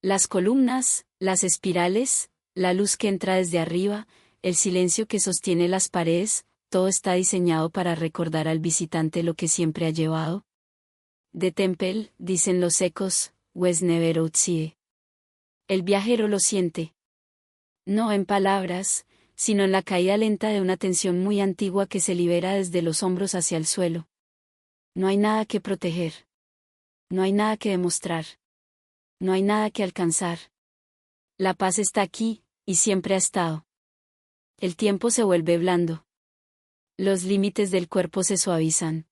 Speaker 1: Las columnas, las espirales, la luz que entra desde arriba, el silencio que sostiene las paredes, todo está diseñado para recordar al visitante lo que siempre ha llevado. The Temple, dicen los ecos, was never outside. El viajero lo siente. No en palabras, sino en la caída lenta de una tensión muy antigua que se libera desde los hombros hacia el suelo. No hay nada que proteger. No hay nada que demostrar. No hay nada que alcanzar. La paz está aquí, y siempre ha estado. El tiempo se vuelve blando. Los límites del cuerpo se suavizan.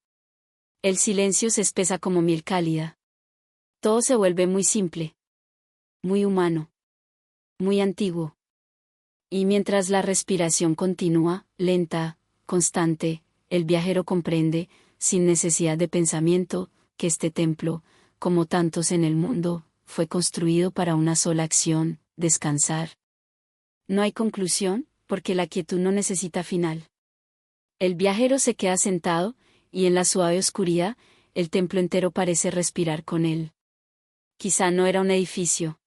Speaker 1: El silencio se espesa como miel cálida. Todo se vuelve muy simple. Muy humano. Muy antiguo. Y mientras la respiración continúa, lenta, constante, el viajero comprende, sin necesidad de pensamiento, que este templo, como tantos en el mundo, fue construido para una sola acción, descansar. No hay conclusión, porque la quietud no necesita final. El viajero se queda sentado, y en la suave oscuridad, el templo entero parece respirar con él. Quizá no era un edificio.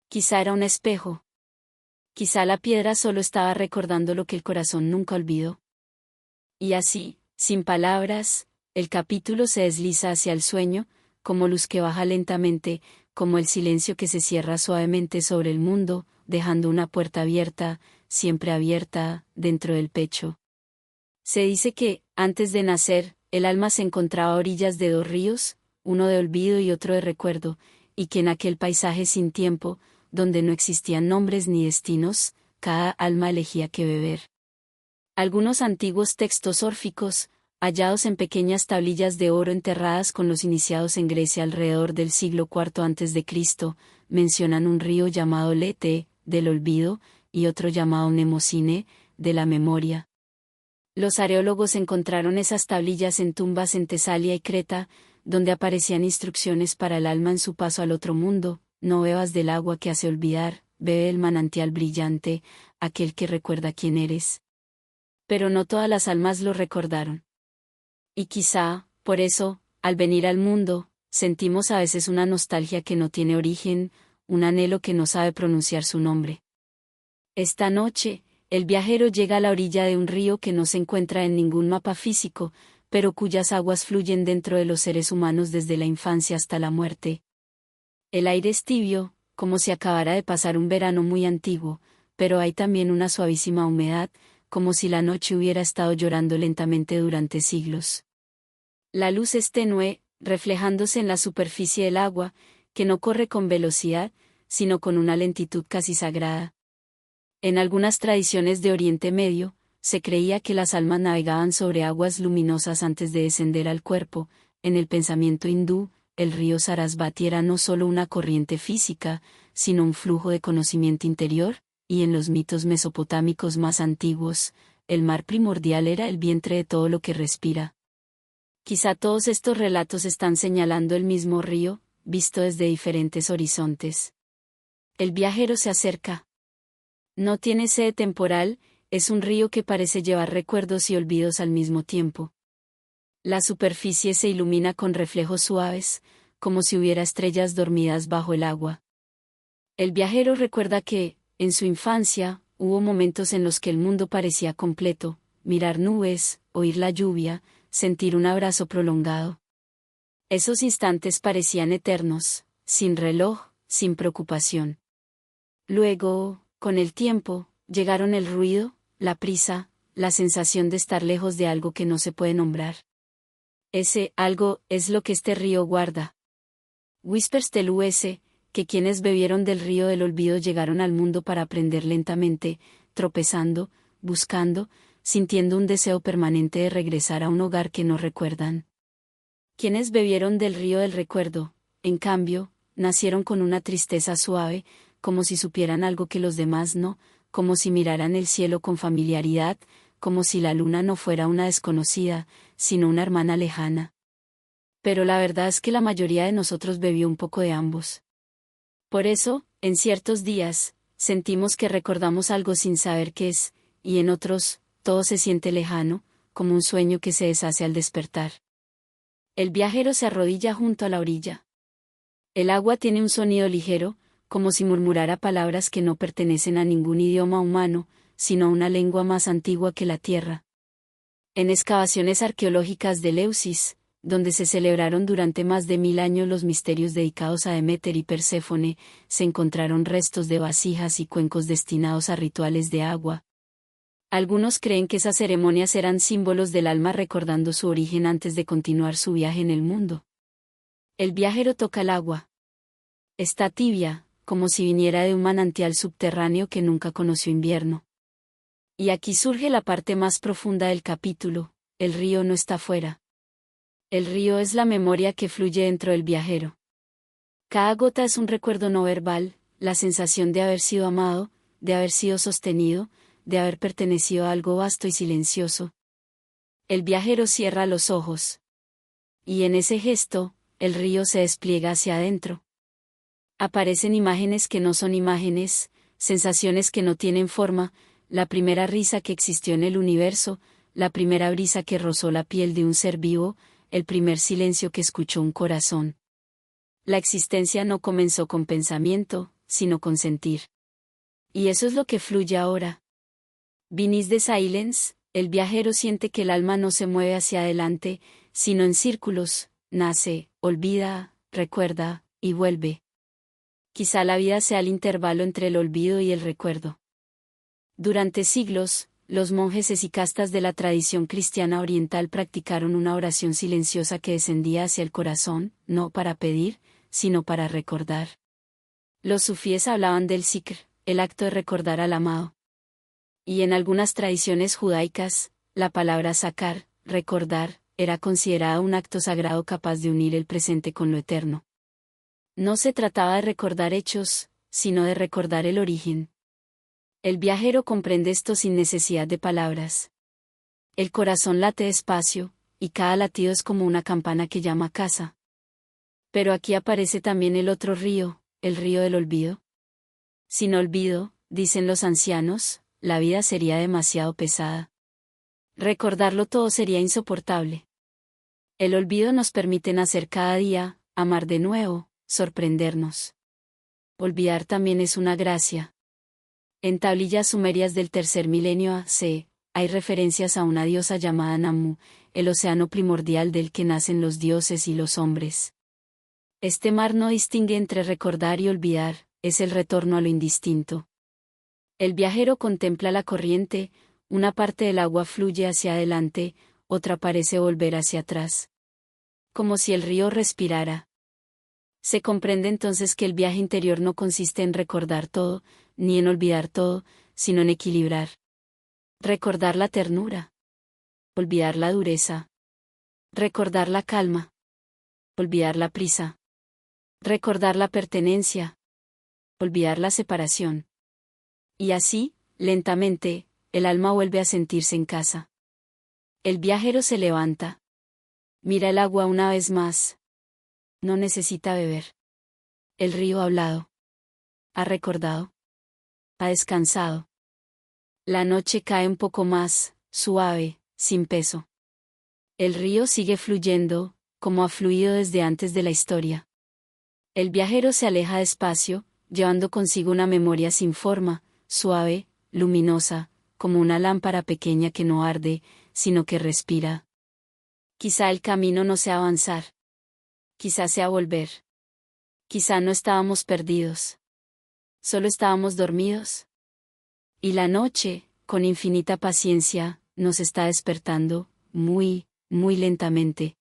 Speaker 1: Quizá era un espejo. Quizá la piedra solo estaba recordando lo que el corazón nunca olvidó. Y así, sin palabras, el capítulo se desliza hacia el sueño, como luz que baja lentamente, como el silencio que se cierra suavemente sobre el mundo, dejando una puerta abierta, siempre abierta, dentro del pecho. Se dice que, antes de nacer, el alma se encontraba a orillas de dos ríos, uno de olvido y otro de recuerdo, y que en aquel paisaje sin tiempo, donde no existían nombres ni destinos, cada alma elegía qué beber. Algunos antiguos textos órficos, hallados en pequeñas tablillas de oro enterradas con los iniciados en Grecia alrededor del siglo IV a.C., mencionan un río llamado Lete, del olvido, y otro llamado Mnemosine, de la memoria. Los arqueólogos encontraron esas tablillas en tumbas en Tesalia y Creta, donde aparecían instrucciones para el alma en su paso al otro mundo: no bebas del agua que hace olvidar, bebe el manantial brillante, aquel que recuerda quién eres. Pero no todas las almas lo recordaron. Y quizá, por eso, al venir al mundo, sentimos a veces una nostalgia que no tiene origen, un anhelo que no sabe pronunciar su nombre. Esta noche, el viajero llega a la orilla de un río que no se encuentra en ningún mapa físico, pero cuyas aguas fluyen dentro de los seres humanos desde la infancia hasta la muerte. El aire es tibio, como si acabara de pasar un verano muy antiguo, pero hay también una suavísima humedad, como si la noche hubiera estado llorando lentamente durante siglos. La luz es tenue, reflejándose en la superficie del agua, que no corre con velocidad, sino con una lentitud casi sagrada. En algunas tradiciones de Oriente Medio, se creía que las almas navegaban sobre aguas luminosas antes de descender al cuerpo. En el pensamiento hindú, el río Sarasvati era no solo una corriente física, sino un flujo de conocimiento interior, y en los mitos mesopotámicos más antiguos, el mar primordial era el vientre de todo lo que respira. Quizá todos estos relatos están señalando el mismo río, visto desde diferentes horizontes. El viajero se acerca. No tiene sede temporal, es un río que parece llevar recuerdos y olvidos al mismo tiempo. La superficie se ilumina con reflejos suaves, como si hubiera estrellas dormidas bajo el agua. El viajero recuerda que, en su infancia, hubo momentos en los que el mundo parecía completo: mirar nubes, oír la lluvia, sentir un abrazo prolongado. Esos instantes parecían eternos, sin reloj, sin preocupación. Luego, con el tiempo, llegaron el ruido, la prisa, la sensación de estar lejos de algo que no se puede nombrar. Ese algo es lo que este río guarda. Whispers del US, que quienes bebieron del río del olvido llegaron al mundo para aprender lentamente, tropezando, buscando, sintiendo un deseo permanente de regresar a un hogar que no recuerdan. Quienes bebieron del río del recuerdo, en cambio, nacieron con una tristeza suave, como si supieran algo que los demás no, como si miraran el cielo con familiaridad, como si la luna no fuera una desconocida, sino una hermana lejana. Pero la verdad es que la mayoría de nosotros bebió un poco de ambos. Por eso, en ciertos días, sentimos que recordamos algo sin saber qué es, y en otros, todo se siente lejano, como un sueño que se deshace al despertar. El viajero se arrodilla junto a la orilla. El agua tiene un sonido ligero, como si murmurara palabras que no pertenecen a ningún idioma humano, sino a una lengua más antigua que la tierra. En excavaciones arqueológicas de Eleusis, donde se celebraron durante más de 1000 años los misterios dedicados a Deméter y Perséfone, se encontraron restos de vasijas y cuencos destinados a rituales de agua. Algunos creen que esas ceremonias eran símbolos del alma recordando su origen antes de continuar su viaje en el mundo. El viajero toca el agua. Está tibia, como si viniera de un manantial subterráneo que nunca conoció invierno. Y aquí surge la parte más profunda del capítulo: el río no está fuera. El río es la memoria que fluye dentro del viajero. Cada gota es un recuerdo no verbal, la sensación de haber sido amado, de haber sido sostenido, de haber pertenecido a algo vasto y silencioso. El viajero cierra los ojos. Y en ese gesto, el río se despliega hacia adentro. Aparecen imágenes que no son imágenes, sensaciones que no tienen forma: la primera risa que existió en el universo, la primera brisa que rozó la piel de un ser vivo, el primer silencio que escuchó un corazón. La existencia no comenzó con pensamiento, sino con sentir. Y eso es lo que fluye ahora. Beneath the silence, el viajero siente que el alma no se mueve hacia adelante, sino en círculos: nace, olvida, recuerda, y vuelve. Quizá la vida sea el intervalo entre el olvido y el recuerdo. Durante siglos, los monjes esicastas de la tradición cristiana oriental practicaron una oración silenciosa que descendía hacia el corazón, no para pedir, sino para recordar. Los sufíes hablaban del zikr, el acto de recordar al amado. Y en algunas tradiciones judaicas, la palabra zakar, recordar, era considerada un acto sagrado capaz de unir el presente con lo eterno. No se trataba de recordar hechos, sino de recordar el origen. El viajero comprende esto sin necesidad de palabras. El corazón late despacio, y cada latido es como una campana que llama a casa. Pero aquí aparece también el otro río, el río del olvido. Sin olvido, dicen los ancianos, la vida sería demasiado pesada. Recordarlo todo sería insoportable. El olvido nos permite nacer cada día, amar de nuevo, sorprendernos. Olvidar también es una gracia. En tablillas sumerias del tercer milenio A.C., hay referencias a una diosa llamada Namu, el océano primordial del que nacen los dioses y los hombres. Este mar no distingue entre recordar y olvidar, es el retorno a lo indistinto. El viajero contempla la corriente, una parte del agua fluye hacia adelante, otra parece volver hacia atrás. Como si el río respirara. Se comprende entonces que el viaje interior no consiste en recordar todo, ni en olvidar todo, sino en equilibrar. Recordar la ternura. Olvidar la dureza. Recordar la calma. Olvidar la prisa. Recordar la pertenencia. Olvidar la separación. Y así, lentamente, el alma vuelve a sentirse en casa. El viajero se levanta. Mira el agua una vez más. No necesita beber. El río ha hablado. Ha recordado. Ha descansado. La noche cae un poco más, suave, sin peso. El río sigue fluyendo, como ha fluido desde antes de la historia. El viajero se aleja despacio, llevando consigo una memoria sin forma, suave, luminosa, como una lámpara pequeña que no arde, sino que respira. Quizá el camino no sea avanzar. Quizá sea volver. Quizá no estábamos perdidos. Solo estábamos dormidos. Y la noche, con infinita paciencia, nos está despertando, muy, muy lentamente.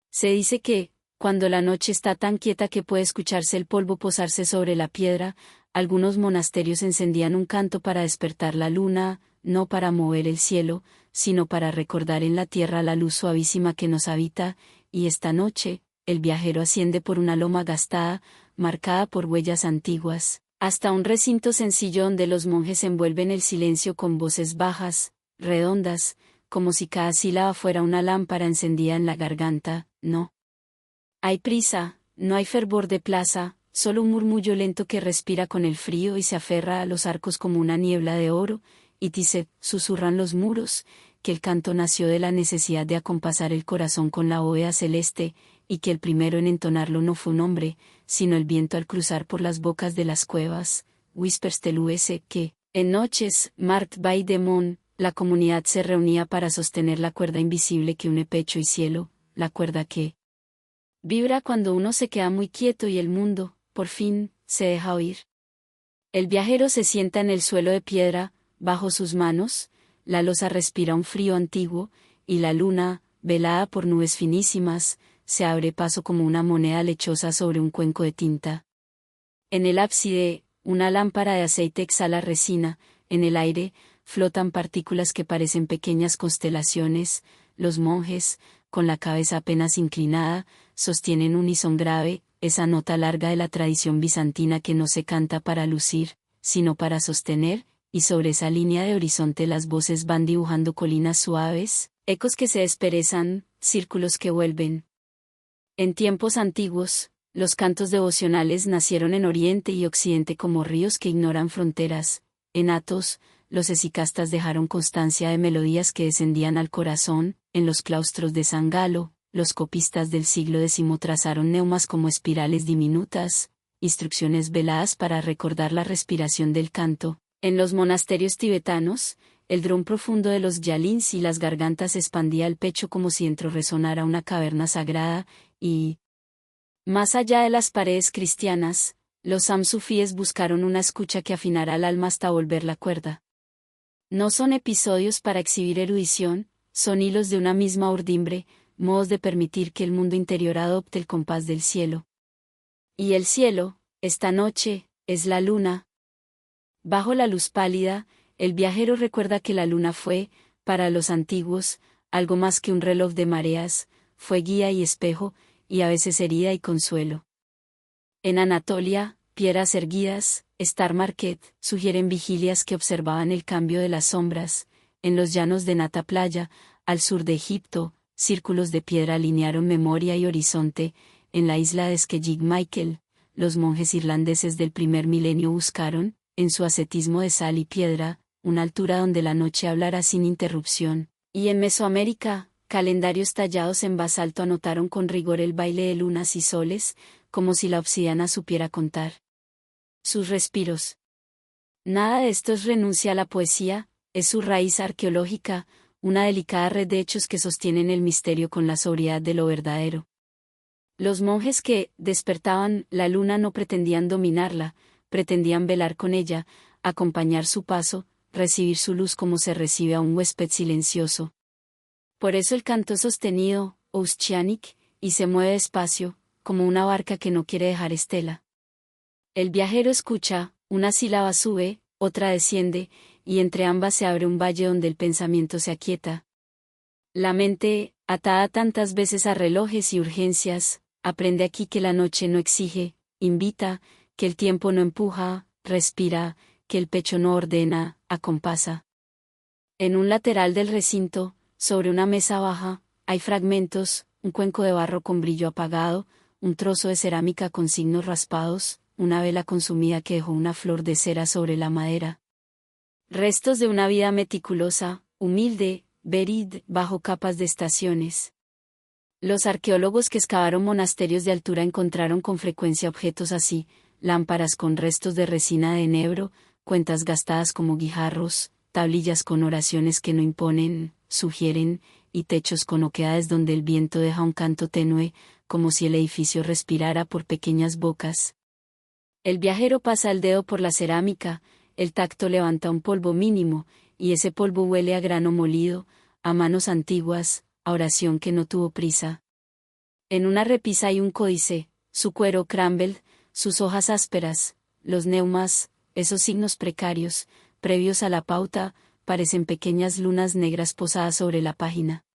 Speaker 1: Se dice que, cuando la noche está tan quieta que puede escucharse el polvo posarse sobre la piedra, algunos monasterios encendían un canto para despertar la luna, no para mover el cielo, sino para recordar en la tierra la luz suavísima que nos habita, y esta noche, el viajero asciende por una loma gastada, marcada por huellas antiguas, hasta un recinto sencillo donde los monjes envuelven el silencio con voces bajas, redondas, como si cada sílaba fuera una lámpara encendida en la garganta. No hay prisa, no hay fervor de plaza, solo un murmullo lento que respira con el frío y se aferra a los arcos como una niebla de oro, y Tiset, susurran los muros, que el canto nació de la necesidad de acompasar el corazón con la bóveda celeste, y que el primero en entonarlo no fue un hombre, sino el viento al cruzar por las bocas de las cuevas. Whispers Teluese que, en noches, marked by the moon, la comunidad se reunía para sostener la cuerda invisible que une pecho y cielo, la cuerda que vibra cuando uno se queda muy quieto y el mundo, por fin, se deja oír. El viajero se sienta en el suelo de piedra, bajo sus manos, la losa respira un frío antiguo, y la luna, velada por nubes finísimas, se abre paso como una moneda lechosa sobre un cuenco de tinta. En el ábside, una lámpara de aceite exhala resina, en el aire, flotan partículas que parecen pequeñas constelaciones, los monjes, con la cabeza apenas inclinada, sostienen un unison grave, esa nota larga de la tradición bizantina que no se canta para lucir, sino para sostener, y sobre esa línea de horizonte las voces van dibujando colinas suaves, ecos que se desperezan, círculos que vuelven. En tiempos antiguos, los cantos devocionales nacieron en Oriente y Occidente como ríos que ignoran fronteras. En Athos, los esicastas dejaron constancia de melodías que descendían al corazón. En los claustros de San Galo, los copistas del siglo X trazaron neumas como espirales diminutas, instrucciones veladas para recordar la respiración del canto. En los monasterios tibetanos, el drum profundo de los yalins y las gargantas expandía el pecho como si dentro resonara una caverna sagrada, y, más allá de las paredes cristianas, los samsufíes buscaron una escucha que afinara el alma hasta volver la cuerda. No son episodios para exhibir erudición, son hilos de una misma urdimbre, modos de permitir que el mundo interior adopte el compás del cielo. Y el cielo, esta noche, es la luna. Bajo la luz pálida, el viajero recuerda que la luna fue, para los antiguos, algo más que un reloj de mareas, fue guía y espejo, y a veces herida y consuelo. En Anatolia, piedras erguidas, Star Market, sugieren vigilias que observaban el cambio de las sombras. En los llanos de Nata Playa, al sur de Egipto, círculos de piedra alinearon memoria y horizonte. En la isla de Skellig Michael, los monjes irlandeses del primer milenio buscaron, en su ascetismo de sal y piedra, una altura donde la noche hablara sin interrupción. Y en Mesoamérica, calendarios tallados en basalto anotaron con rigor el baile de lunas y soles, como si la obsidiana supiera contar sus respiros. Nada de esto renuncia a la poesía, es su raíz arqueológica, una delicada red de hechos que sostienen el misterio con la sobriedad de lo verdadero. Los monjes que despertaban la luna no pretendían dominarla, pretendían velar con ella, acompañar su paso, recibir su luz como se recibe a un huésped silencioso. Por eso el canto es sostenido, ouschianic, y se mueve despacio, como una barca que no quiere dejar estela. El viajero escucha, una sílaba sube, otra desciende, y entre ambas se abre un valle donde el pensamiento se aquieta. La mente, atada tantas veces a relojes y urgencias, aprende aquí que la noche no exige, invita, que el tiempo no empuja, respira, que el pecho no ordena, acompasa. En un lateral del recinto, sobre una mesa baja, hay fragmentos, un cuenco de barro con brillo apagado, un trozo de cerámica con signos raspados, una vela consumida que dejó una flor de cera sobre la madera. Restos de una vida meticulosa, humilde, buried bajo capas de estaciones. Los arqueólogos que excavaron monasterios de altura encontraron con frecuencia objetos así, lámparas con restos de resina de enebro, cuentas gastadas como guijarros, tablillas con oraciones que no imponen, sugieren, y techos con oquedades donde el viento deja un canto tenue, como si el edificio respirara por pequeñas bocas. El viajero pasa el dedo por la cerámica, el tacto levanta un polvo mínimo, y ese polvo huele a grano molido, a manos antiguas, a oración que no tuvo prisa. En una repisa hay un códice, su cuero crumbled, sus hojas ásperas, los neumas, esos signos precarios, previos a la pauta, parecen pequeñas lunas negras posadas sobre la página.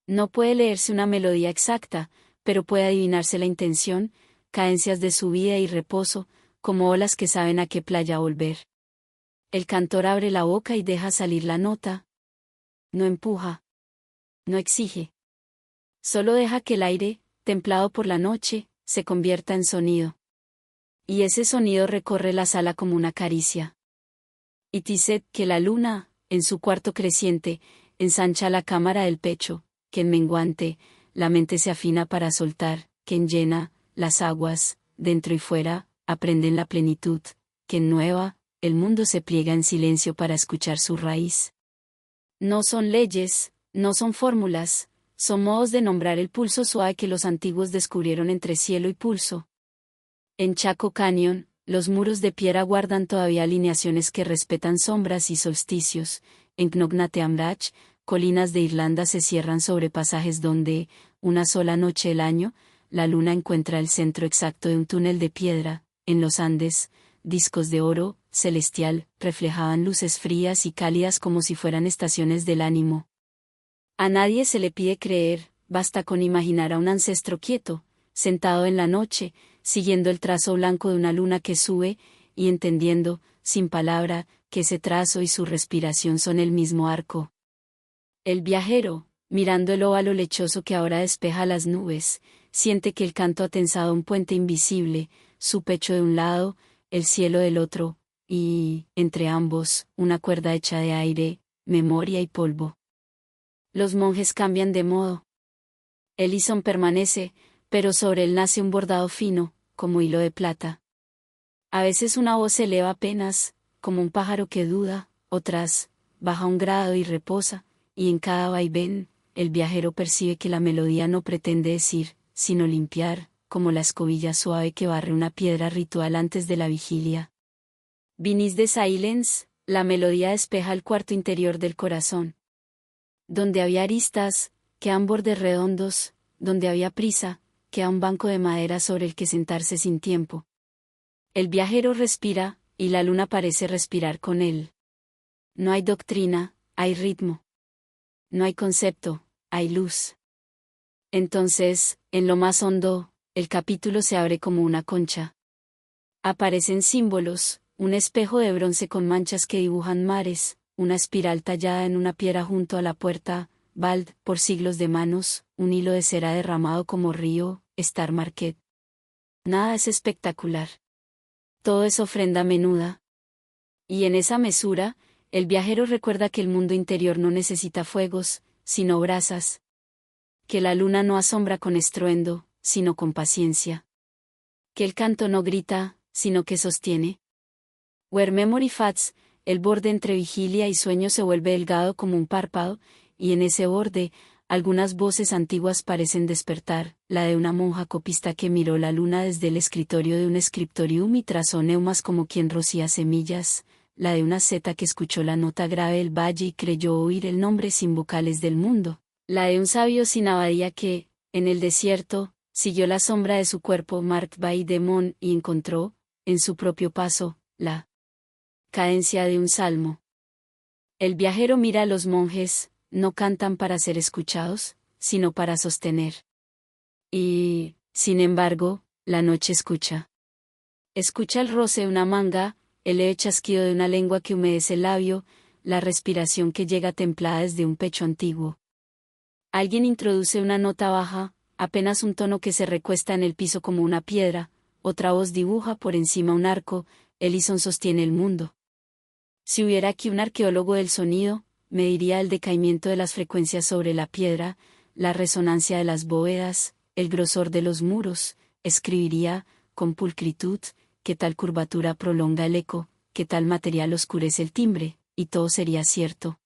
Speaker 1: No puede leerse una melodía exacta, pero puede adivinarse la intención, cadencias de subida y reposo, como olas que saben a qué playa volver. El cantor abre la boca y deja salir la nota. No empuja. No exige. Solo deja que el aire, templado por la noche, se convierta en sonido. Y ese sonido recorre la sala como una caricia. Y Tisset que la luna, en su cuarto creciente, ensancha la cámara del pecho, que en menguante, la mente se afina para soltar, que en llena, las aguas, dentro y fuera, aprenden la plenitud, que en nueva, el mundo se pliega en silencio para escuchar su raíz. No son leyes, no son fórmulas, son modos de nombrar el pulso suave que los antiguos descubrieron entre cielo y pulso. En Chaco Canyon, los muros de piedra guardan todavía alineaciones que respetan sombras y solsticios. En Knocknateamrach, colinas de Irlanda se cierran sobre pasajes donde, una sola noche del año, la luna encuentra el centro exacto de un túnel de piedra. En los Andes, discos de oro, celestial, reflejaban luces frías y cálidas como si fueran estaciones del ánimo. A nadie se le pide creer, basta con imaginar a un ancestro quieto, sentado en la noche, siguiendo el trazo blanco de una luna que sube, y entendiendo, sin palabra, que ese trazo y su respiración son el mismo arco. El viajero, mirando el óvalo lechoso que ahora despeja las nubes, siente que el canto ha tensado un puente invisible, su pecho de un lado, el cielo del otro, y, entre ambos, una cuerda hecha de aire, memoria y polvo. Los monjes cambian de modo. Ellison permanece, pero sobre él nace un bordado fino, como hilo de plata. A veces una voz se eleva apenas, como un pájaro que duda, otras, baja un grado y reposa, y en cada vaivén, el viajero percibe que la melodía no pretende decir, sino limpiar, como la escobilla suave que barre una piedra ritual antes de la vigilia. Beneath the Silence, la melodía despeja el cuarto interior del corazón. Donde había aristas, quedan bordes redondos, donde había prisa, queda un banco de madera sobre el que sentarse sin tiempo. El viajero respira, y la luna parece respirar con él. No hay doctrina, hay ritmo. No hay concepto, hay luz. Entonces, en lo más hondo, el capítulo se abre como una concha. Aparecen símbolos, un espejo de bronce con manchas que dibujan mares, una espiral tallada en una piedra junto a la puerta, Bald, por siglos de manos, un hilo de cera derramado como río, Star Market. Nada es espectacular. Todo es ofrenda menuda. Y en esa mesura, el viajero recuerda que el mundo interior no necesita fuegos, sino brasas, Que la luna no asombra con estruendo, sino con paciencia. Que el canto no grita, sino que sostiene. Where memory fades, el borde entre vigilia y sueño se vuelve delgado como un párpado, y en ese borde, algunas voces antiguas parecen despertar, la de una monja copista que miró la luna desde el escritorio de un scriptorium y trazó neumas como quien rocía semillas, la de una zeta que escuchó la nota grave del valle y creyó oír el nombre sin vocales del mundo, la de un sabio sin abadía que, en el desierto, siguió la sombra de su cuerpo marked by demon y encontró, en su propio paso, la cadencia de un salmo. El viajero mira a los monjes, no cantan para ser escuchados, sino para sostener. Y, sin embargo, la noche escucha. Escucha el roce de una manga, el leve chasquido de una lengua que humedece el labio, la respiración que llega templada desde un pecho antiguo. Alguien introduce una nota baja, apenas un tono que se recuesta en el piso como una piedra, otra voz dibuja por encima un arco, Ellison sostiene el mundo. Si hubiera aquí un arqueólogo del sonido, mediría el decaimiento de las frecuencias sobre la piedra, la resonancia de las bóvedas, el grosor de los muros, escribiría, con pulcritud, que tal curvatura prolonga el eco, que tal material oscurece el timbre, y todo sería cierto.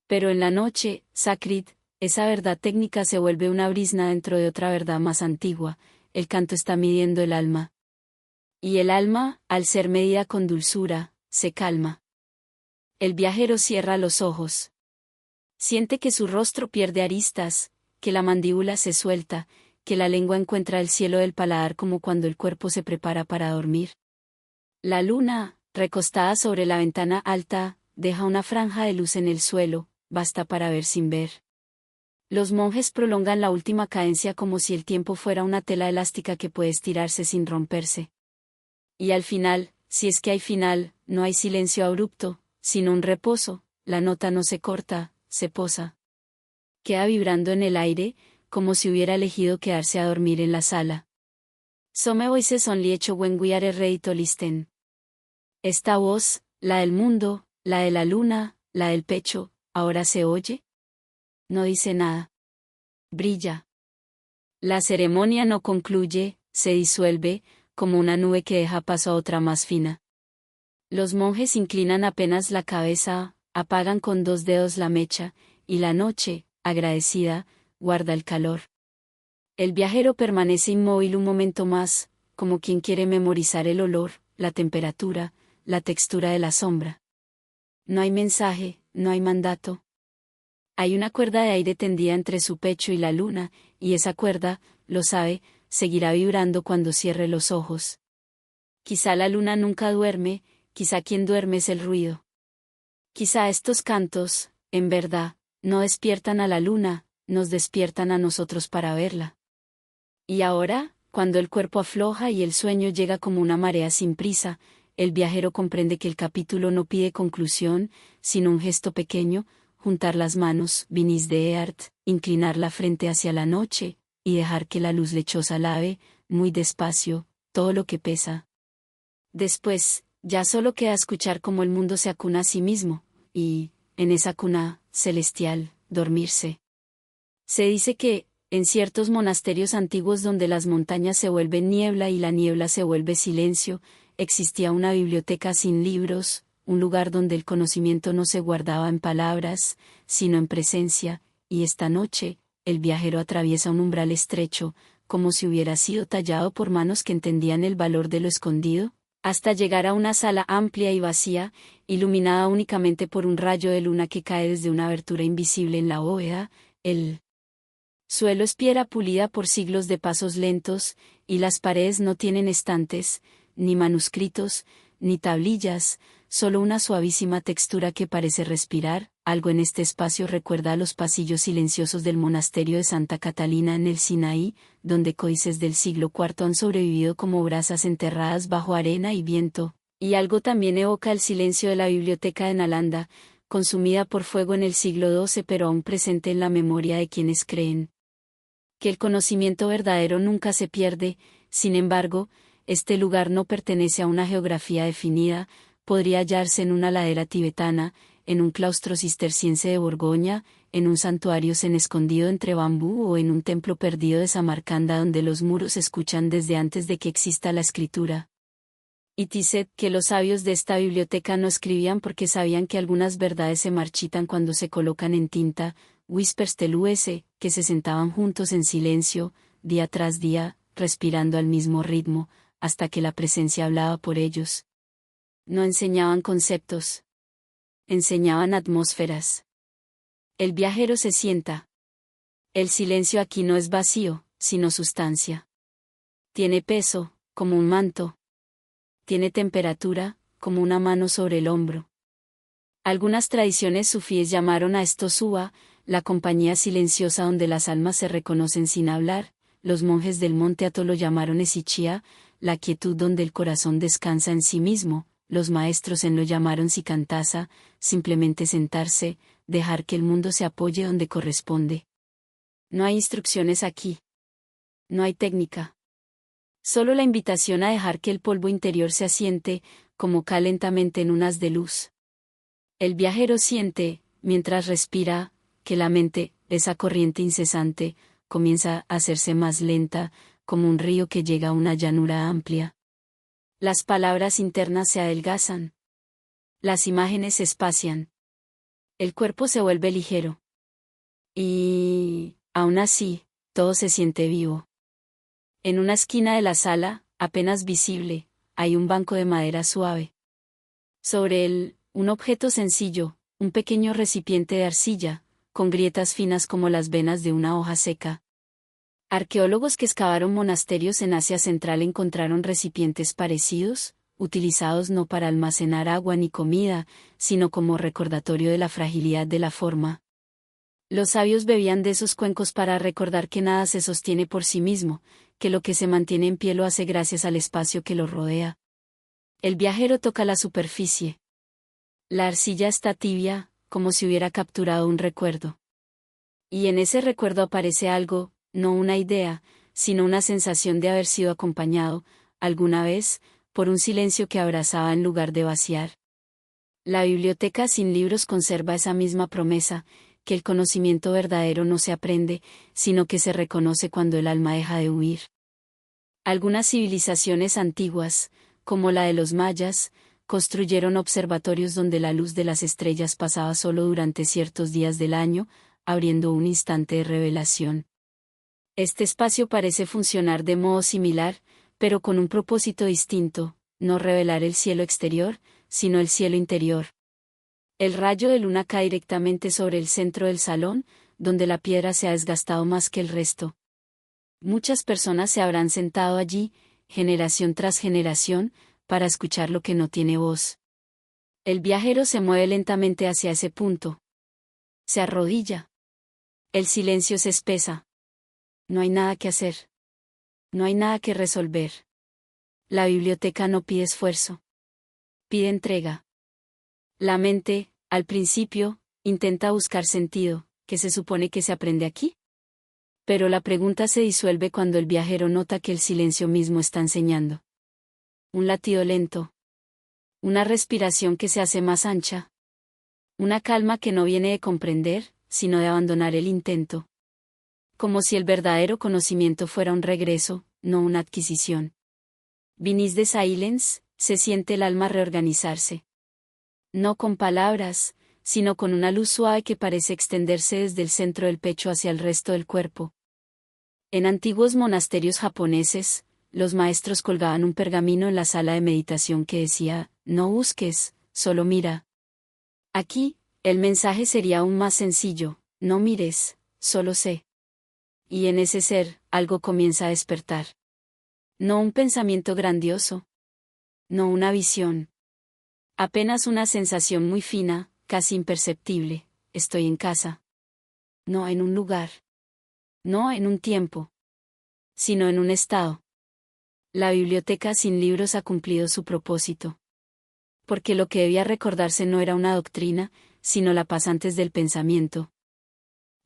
Speaker 1: Pero en la noche, Sacred, esa verdad técnica se vuelve una brizna dentro de otra verdad más antigua, el canto está midiendo el alma. Y el alma, al ser medida con dulzura, se calma. El viajero cierra los ojos. Siente que su rostro pierde aristas, que la mandíbula se suelta, que la lengua encuentra el cielo del paladar como cuando el cuerpo se prepara para dormir. La luna, recostada sobre la ventana alta, deja una franja de luz en el suelo, basta para ver sin ver. Los monjes prolongan la última cadencia como si el tiempo fuera una tela elástica que puede estirarse sin romperse. Y al final, si es que hay final, no hay silencio abrupto, sino un reposo, la nota no se corta, se posa. Queda vibrando en el aire, como si hubiera elegido quedarse a dormir en la sala. Some voices only echo when we are ready to listen. Esta voz, la del mundo, la de la luna, la del pecho, ¿ahora se oye? No dice nada. Brilla. La ceremonia no concluye, se disuelve, como una nube que deja paso a otra más fina. Los monjes inclinan apenas la cabeza, apagan con 2 dedos la mecha, y la noche, agradecida, guarda el calor. El viajero permanece inmóvil un momento más, como quien quiere memorizar el olor, la temperatura, la textura de la sombra. No hay mensaje, no hay mandato. Hay una cuerda de aire tendida entre su pecho y la luna, y esa cuerda, lo sabe, seguirá vibrando cuando cierre los ojos. Quizá la luna nunca duerme, quizá quien duerme es el ruido. Quizá estos cantos, en verdad, no despiertan a la luna, nos despiertan a nosotros para verla. Y ahora, cuando el cuerpo afloja y el sueño llega como una marea sin prisa, el viajero comprende que el capítulo no pide conclusión, sino un gesto pequeño, juntar las manos, Vinis de Eart, inclinar la frente hacia la noche, y dejar que la luz lechosa lave, muy despacio, todo lo que pesa. Después, ya solo queda escuchar cómo el mundo se acuna a sí mismo, y, en esa cuna celestial, dormirse. Se dice que, en ciertos monasterios antiguos donde las montañas se vuelven niebla y la niebla se vuelve silencio, existía una biblioteca sin libros, un lugar donde el conocimiento no se guardaba en palabras, sino en presencia, y esta noche, el viajero atraviesa un umbral estrecho, como si hubiera sido tallado por manos que entendían el valor de lo escondido, hasta llegar a una sala amplia y vacía, iluminada únicamente por un rayo de luna que cae desde una abertura invisible en la bóveda, el suelo es piedra pulida por siglos de pasos lentos, y las paredes no tienen estantes, ni manuscritos, ni tablillas, solo una suavísima textura que parece respirar. Algo en este espacio recuerda a los pasillos silenciosos del monasterio de Santa Catalina en el Sinaí, donde códices del siglo IV han sobrevivido como brasas enterradas bajo arena y viento, y algo también evoca el silencio de la biblioteca de Nalanda, consumida por fuego en el siglo XII pero aún presente en la memoria de quienes creen que el conocimiento verdadero nunca se pierde. Sin embargo, este lugar no pertenece a una geografía definida, podría hallarse en una ladera tibetana, en un claustro cisterciense de Borgoña, en un santuario zen escondido entre bambú o en un templo perdido de Samarcanda donde los muros se escuchan desde antes de que exista la escritura. It is said que los sabios de esta biblioteca no escribían porque sabían que algunas verdades se marchitan cuando se colocan en tinta, whispers del US, que se sentaban juntos en silencio, día tras día, respirando al mismo ritmo, hasta que la presencia hablaba por ellos. No enseñaban conceptos. Enseñaban atmósferas. El viajero se sienta. El silencio aquí no es vacío, sino sustancia. Tiene peso, como un manto. Tiene temperatura, como una mano sobre el hombro. Algunas tradiciones sufíes llamaron a esto Suba, la compañía silenciosa donde las almas se reconocen sin hablar. Los monjes del monte Ato lo llamaron Esichia, la quietud donde el corazón descansa en sí mismo. Los maestros zen lo llamaron Sikantasa, simplemente sentarse, dejar que el mundo se apoye donde corresponde. No hay instrucciones aquí. No hay técnica. Solo la invitación a dejar que el polvo interior se asiente, como cae lentamente en un haz de luz. El viajero siente, mientras respira, que la mente, esa corriente incesante, comienza a hacerse más lenta, como un río que llega a una llanura amplia. Las palabras internas se adelgazan. Las imágenes se espacian. El cuerpo se vuelve ligero. Y, aún así, todo se siente vivo. En una esquina de la sala, apenas visible, hay un banco de madera suave. Sobre él, un objeto sencillo, un pequeño recipiente de arcilla, con grietas finas como las venas de una hoja seca. Arqueólogos que excavaron monasterios en Asia Central encontraron recipientes parecidos, utilizados no para almacenar agua ni comida, sino como recordatorio de la fragilidad de la forma. Los sabios bebían de esos cuencos para recordar que nada se sostiene por sí mismo, que lo que se mantiene en pie lo hace gracias al espacio que lo rodea. El viajero toca la superficie. La arcilla está tibia, como si hubiera capturado un recuerdo. Y en ese recuerdo aparece algo, no una idea, sino una sensación de haber sido acompañado, alguna vez, por un silencio que abrazaba en lugar de vaciar. La biblioteca sin libros conserva esa misma promesa, que el conocimiento verdadero no se aprende, sino que se reconoce cuando el alma deja de huir. Algunas civilizaciones antiguas, como la de los mayas, construyeron observatorios donde la luz de las estrellas pasaba solo durante ciertos días del año, abriendo un instante de revelación. Este espacio parece funcionar de modo similar, pero con un propósito distinto, no revelar el cielo exterior, sino el cielo interior. El rayo de luna cae directamente sobre el centro del salón, donde la piedra se ha desgastado más que el resto. Muchas personas se habrán sentado allí, generación tras generación, para escuchar lo que no tiene voz. El viajero se mueve lentamente hacia ese punto. Se arrodilla. El silencio se espesa. No hay nada que hacer. No hay nada que resolver. La biblioteca no pide esfuerzo. Pide entrega. La mente, al principio, intenta buscar sentido, ¿qué se supone que se aprende aquí? Pero la pregunta se disuelve cuando el viajero nota que el silencio mismo está enseñando. Un latido lento. Una respiración que se hace más ancha. Una calma que no viene de comprender, sino de abandonar el intento. Como si el verdadero conocimiento fuera un regreso, no una adquisición. Beneath the silence, se siente el alma reorganizarse. No con palabras, sino con una luz suave que parece extenderse desde el centro del pecho hacia el resto del cuerpo. En antiguos monasterios japoneses, los maestros colgaban un pergamino en la sala de meditación que decía, no busques, solo mira. Aquí, el mensaje sería aún más sencillo, no mires, solo sé. Y en ese ser, algo comienza a despertar. No un pensamiento grandioso. No una visión. Apenas una sensación muy fina, casi imperceptible, estoy en casa. No en un lugar. No en un tiempo. Sino en un estado. La biblioteca sin libros ha cumplido su propósito. Porque lo que debía recordarse no era una doctrina, sino la paz antes del pensamiento.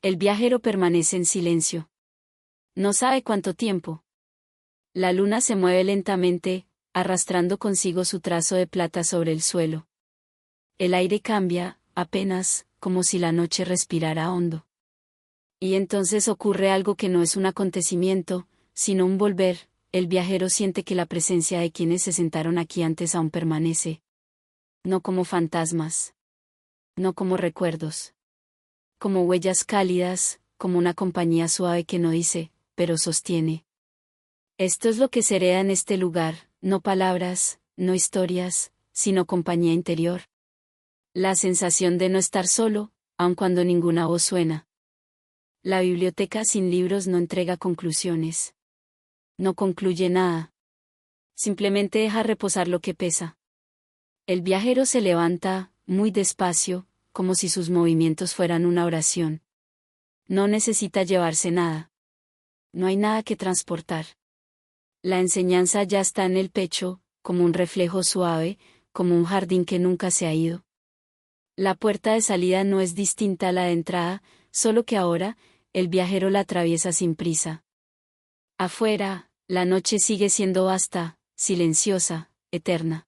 Speaker 1: El viajero permanece en silencio. No sabe cuánto tiempo. La luna se mueve lentamente, arrastrando consigo su trazo de plata sobre el suelo. El aire cambia, apenas, como si la noche respirara hondo. Y entonces ocurre algo que no es un acontecimiento, sino un volver. El viajero siente que la presencia de quienes se sentaron aquí antes aún permanece. No como fantasmas. No como recuerdos. Como huellas cálidas, como una compañía suave que no dice, pero sostiene. Esto es lo que se hereda en este lugar, no palabras, no historias, sino compañía interior. La sensación de no estar solo, aun cuando ninguna voz suena. La biblioteca sin libros no entrega conclusiones. No concluye nada. Simplemente deja reposar lo que pesa. El viajero se levanta, muy despacio, como si sus movimientos fueran una oración. No necesita llevarse nada. No hay nada que transportar. La enseñanza ya está en el pecho, como un reflejo suave, como un jardín que nunca se ha ido. La puerta de salida no es distinta a la de entrada, solo que ahora, el viajero la atraviesa sin prisa. Afuera, la noche sigue siendo vasta, silenciosa, eterna.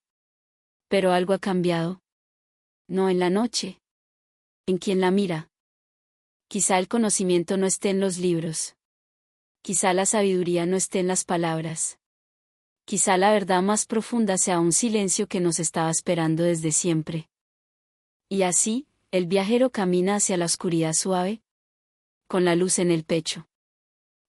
Speaker 1: Pero algo ha cambiado. No en la noche. En quien la mira. Quizá el conocimiento no esté en los libros. Quizá la sabiduría no esté en las palabras. Quizá la verdad más profunda sea un silencio que nos estaba esperando desde siempre. Y así, el viajero camina hacia la oscuridad suave, con la luz en el pecho.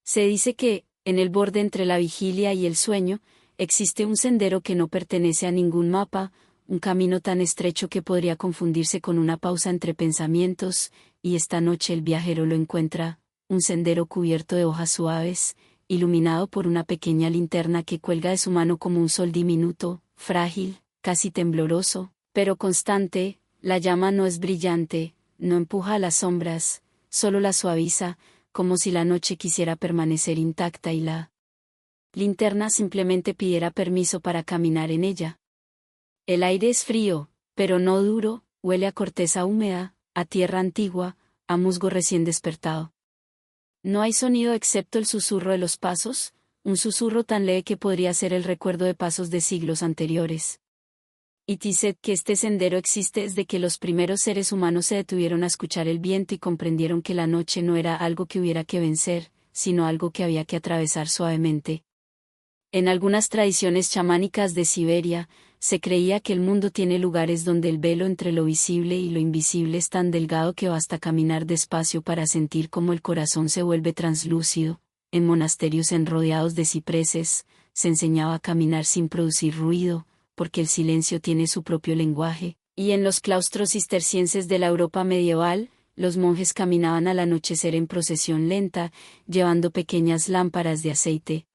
Speaker 1: Se dice que, en el borde entre la vigilia y el sueño, existe un sendero que no pertenece a ningún mapa, un camino tan estrecho que podría confundirse con una pausa entre pensamientos, y esta noche el viajero lo encuentra, un sendero cubierto de hojas suaves, iluminado por una pequeña linterna que cuelga de su mano como un sol diminuto, frágil, casi tembloroso, pero constante. La llama no es brillante, no empuja a las sombras, solo las suaviza, como si la noche quisiera permanecer intacta y la linterna simplemente pidiera permiso para caminar en ella. El aire es frío, pero no duro, huele a corteza húmeda, a tierra antigua, a musgo recién despertado. No hay sonido excepto el susurro de los pasos, un susurro tan leve que podría ser el recuerdo de pasos de siglos anteriores. Y dice que este sendero existe desde que los primeros seres humanos se detuvieron a escuchar el viento y comprendieron que la noche no era algo que hubiera que vencer, sino algo que había que atravesar suavemente. En algunas tradiciones chamánicas de Siberia, se creía que el mundo tiene lugares donde el velo entre lo visible y lo invisible es tan delgado que basta caminar despacio para sentir cómo el corazón se vuelve translúcido. En monasterios enrodeados de cipreses, se enseñaba a caminar sin producir ruido, porque el silencio tiene su propio lenguaje, y en los claustros cistercienses de la Europa medieval, los monjes caminaban al anochecer en procesión lenta, llevando pequeñas lámparas de aceite,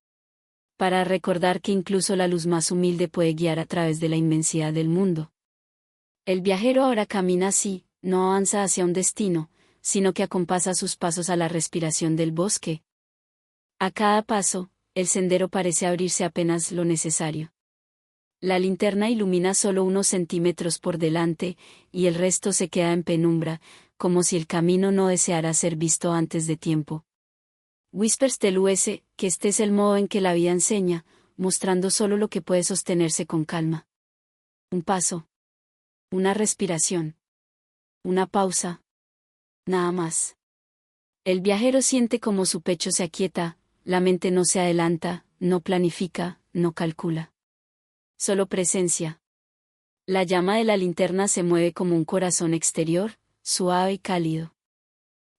Speaker 1: para recordar que incluso la luz más humilde puede guiar a través de la inmensidad del mundo. El viajero ahora camina así, no avanza hacia un destino, sino que acompasa sus pasos a la respiración del bosque. A cada paso, el sendero parece abrirse apenas lo necesario. La linterna ilumina solo unos centímetros por delante, y el resto se queda en penumbra, como si el camino no deseara ser visto antes de tiempo. Whispers del US, que este es el modo en que la vida enseña, mostrando solo lo que puede sostenerse con calma. Un paso. Una respiración. Una pausa. Nada más. El viajero siente como su pecho se aquieta, la mente no se adelanta, no planifica, no calcula. Solo presencia. La llama de la linterna se mueve como un corazón exterior, suave y cálido.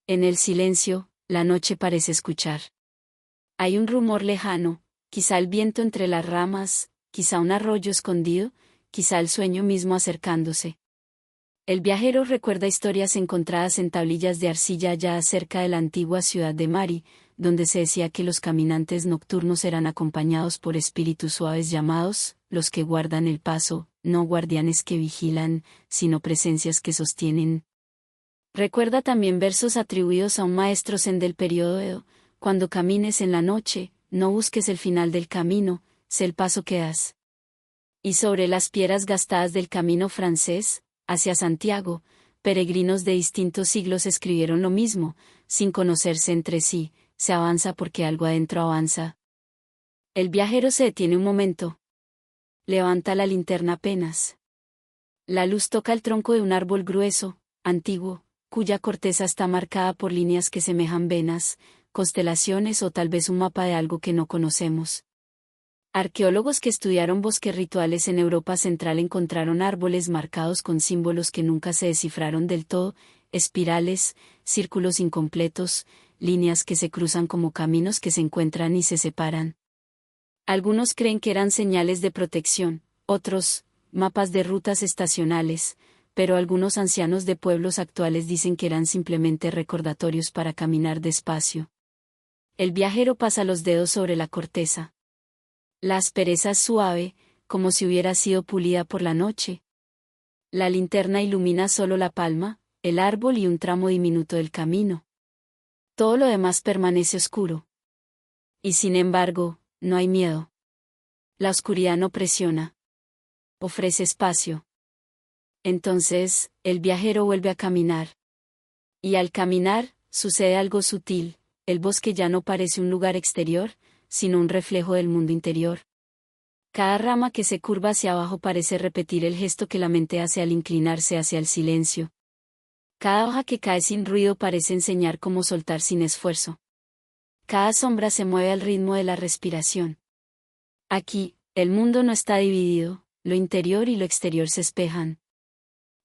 Speaker 1: En el silencio, la noche parece escuchar. Hay un rumor lejano, quizá el viento entre las ramas, quizá un arroyo escondido, quizá el sueño mismo acercándose. El viajero recuerda historias encontradas en tablillas de arcilla ya cerca de la antigua ciudad de Mari, donde se decía que los caminantes nocturnos eran acompañados por espíritus suaves llamados, los que guardan el paso, no guardianes que vigilan, sino presencias que sostienen. Recuerda también versos atribuidos a un maestro zen del período Edo: cuando camines en la noche, no busques el final del camino, sé el paso que das. Y sobre las piedras gastadas del camino francés, hacia Santiago, peregrinos de distintos siglos escribieron lo mismo, sin conocerse entre sí: se avanza porque algo adentro avanza. El viajero se detiene un momento. Levanta la linterna apenas. La luz toca el tronco de un árbol grueso, antiguo, cuya corteza está marcada por líneas que semejan venas, constelaciones o tal vez un mapa de algo que no conocemos. Arqueólogos que estudiaron bosques rituales en Europa Central encontraron árboles marcados con símbolos que nunca se descifraron del todo, espirales, círculos incompletos, líneas que se cruzan como caminos que se encuentran y se separan. Algunos creen que eran señales de protección, otros, mapas de rutas estacionales, pero algunos ancianos de pueblos actuales dicen que eran simplemente recordatorios para caminar despacio. El viajero pasa los dedos sobre la corteza. La aspereza es suave, como si hubiera sido pulida por la noche. La linterna ilumina solo la palma, el árbol y un tramo diminuto del camino. Todo lo demás permanece oscuro. Y sin embargo, no hay miedo. La oscuridad no presiona. Ofrece espacio. Entonces, el viajero vuelve a caminar. Y al caminar, sucede algo sutil, el bosque ya no parece un lugar exterior, sino un reflejo del mundo interior. Cada rama que se curva hacia abajo parece repetir el gesto que la mente hace al inclinarse hacia el silencio. Cada hoja que cae sin ruido parece enseñar cómo soltar sin esfuerzo. Cada sombra se mueve al ritmo de la respiración. Aquí, el mundo no está dividido, lo interior y lo exterior se espejan.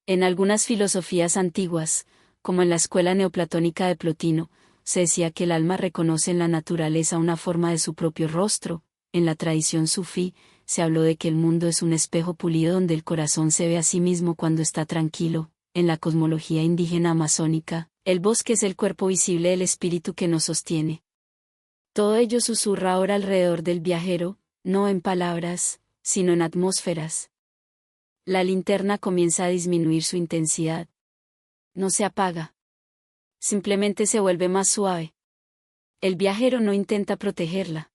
Speaker 1: En algunas filosofías antiguas, como en la escuela neoplatónica de Plotino, se decía que el alma reconoce en la naturaleza una forma de su propio rostro. En la tradición sufí, se habló de que el mundo es un espejo pulido donde el corazón se ve a sí mismo cuando está tranquilo. En la cosmología indígena amazónica, el bosque es el cuerpo visible del espíritu que nos sostiene. Todo ello susurra ahora alrededor del viajero, no en palabras, sino en atmósferas. La linterna comienza a disminuir su intensidad. No se apaga. Simplemente se vuelve más suave. El viajero no intenta protegerla.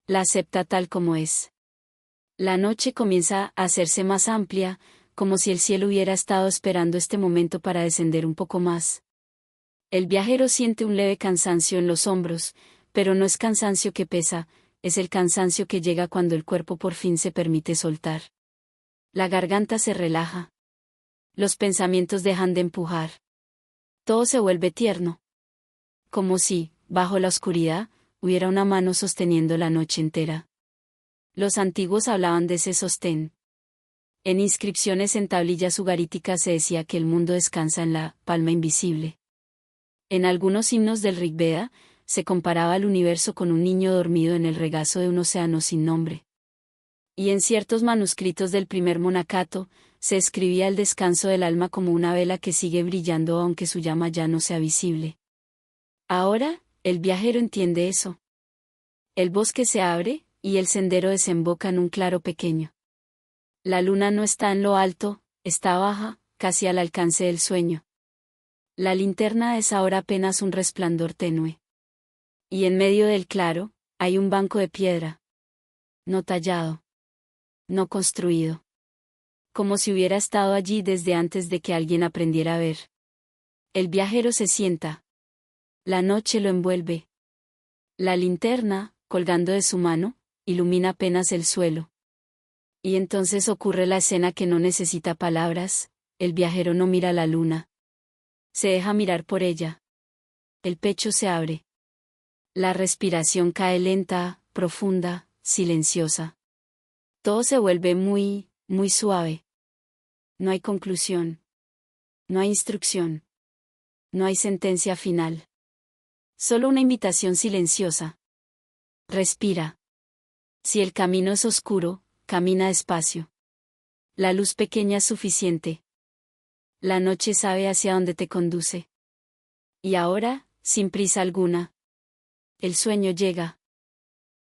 Speaker 1: La acepta tal como es. La noche comienza a hacerse más amplia, como si el cielo hubiera estado esperando este momento para descender un poco más. El viajero siente un leve cansancio en los hombros, pero no es cansancio que pesa, es el cansancio que llega cuando el cuerpo por fin se permite soltar. La garganta se relaja. Los pensamientos dejan de empujar. Todo se vuelve tierno. Como si, bajo la oscuridad, hubiera una mano sosteniendo la noche entera. Los antiguos hablaban de ese sostén. En inscripciones en tablillas ugaríticas se decía que el mundo descansa en la palma invisible. En algunos himnos del Rig Veda, se comparaba al universo con un niño dormido en el regazo de un océano sin nombre. Y en ciertos manuscritos del primer monacato, se escribía el descanso del alma como una vela que sigue brillando aunque su llama ya no sea visible. Ahora, el viajero entiende eso. El bosque se abre, y el sendero desemboca en un claro pequeño. La luna no está en lo alto, está baja, casi al alcance del sueño. La linterna es ahora apenas un resplandor tenue. Y en medio del claro, hay un banco de piedra. No tallado. No construido. Como si hubiera estado allí desde antes de que alguien aprendiera a ver. El viajero se sienta. La noche lo envuelve. La linterna, colgando de su mano, ilumina apenas el suelo. Y entonces ocurre la escena que no necesita palabras, el viajero no mira la luna. Se deja mirar por ella. El pecho se abre. La respiración cae lenta, profunda, silenciosa. Todo se vuelve muy, muy suave. No hay conclusión. No hay instrucción. No hay sentencia final. Solo una invitación silenciosa. Respira. Si el camino es oscuro, camina despacio. La luz pequeña es suficiente. La noche sabe hacia dónde te conduce. Y ahora, sin prisa alguna, el sueño llega.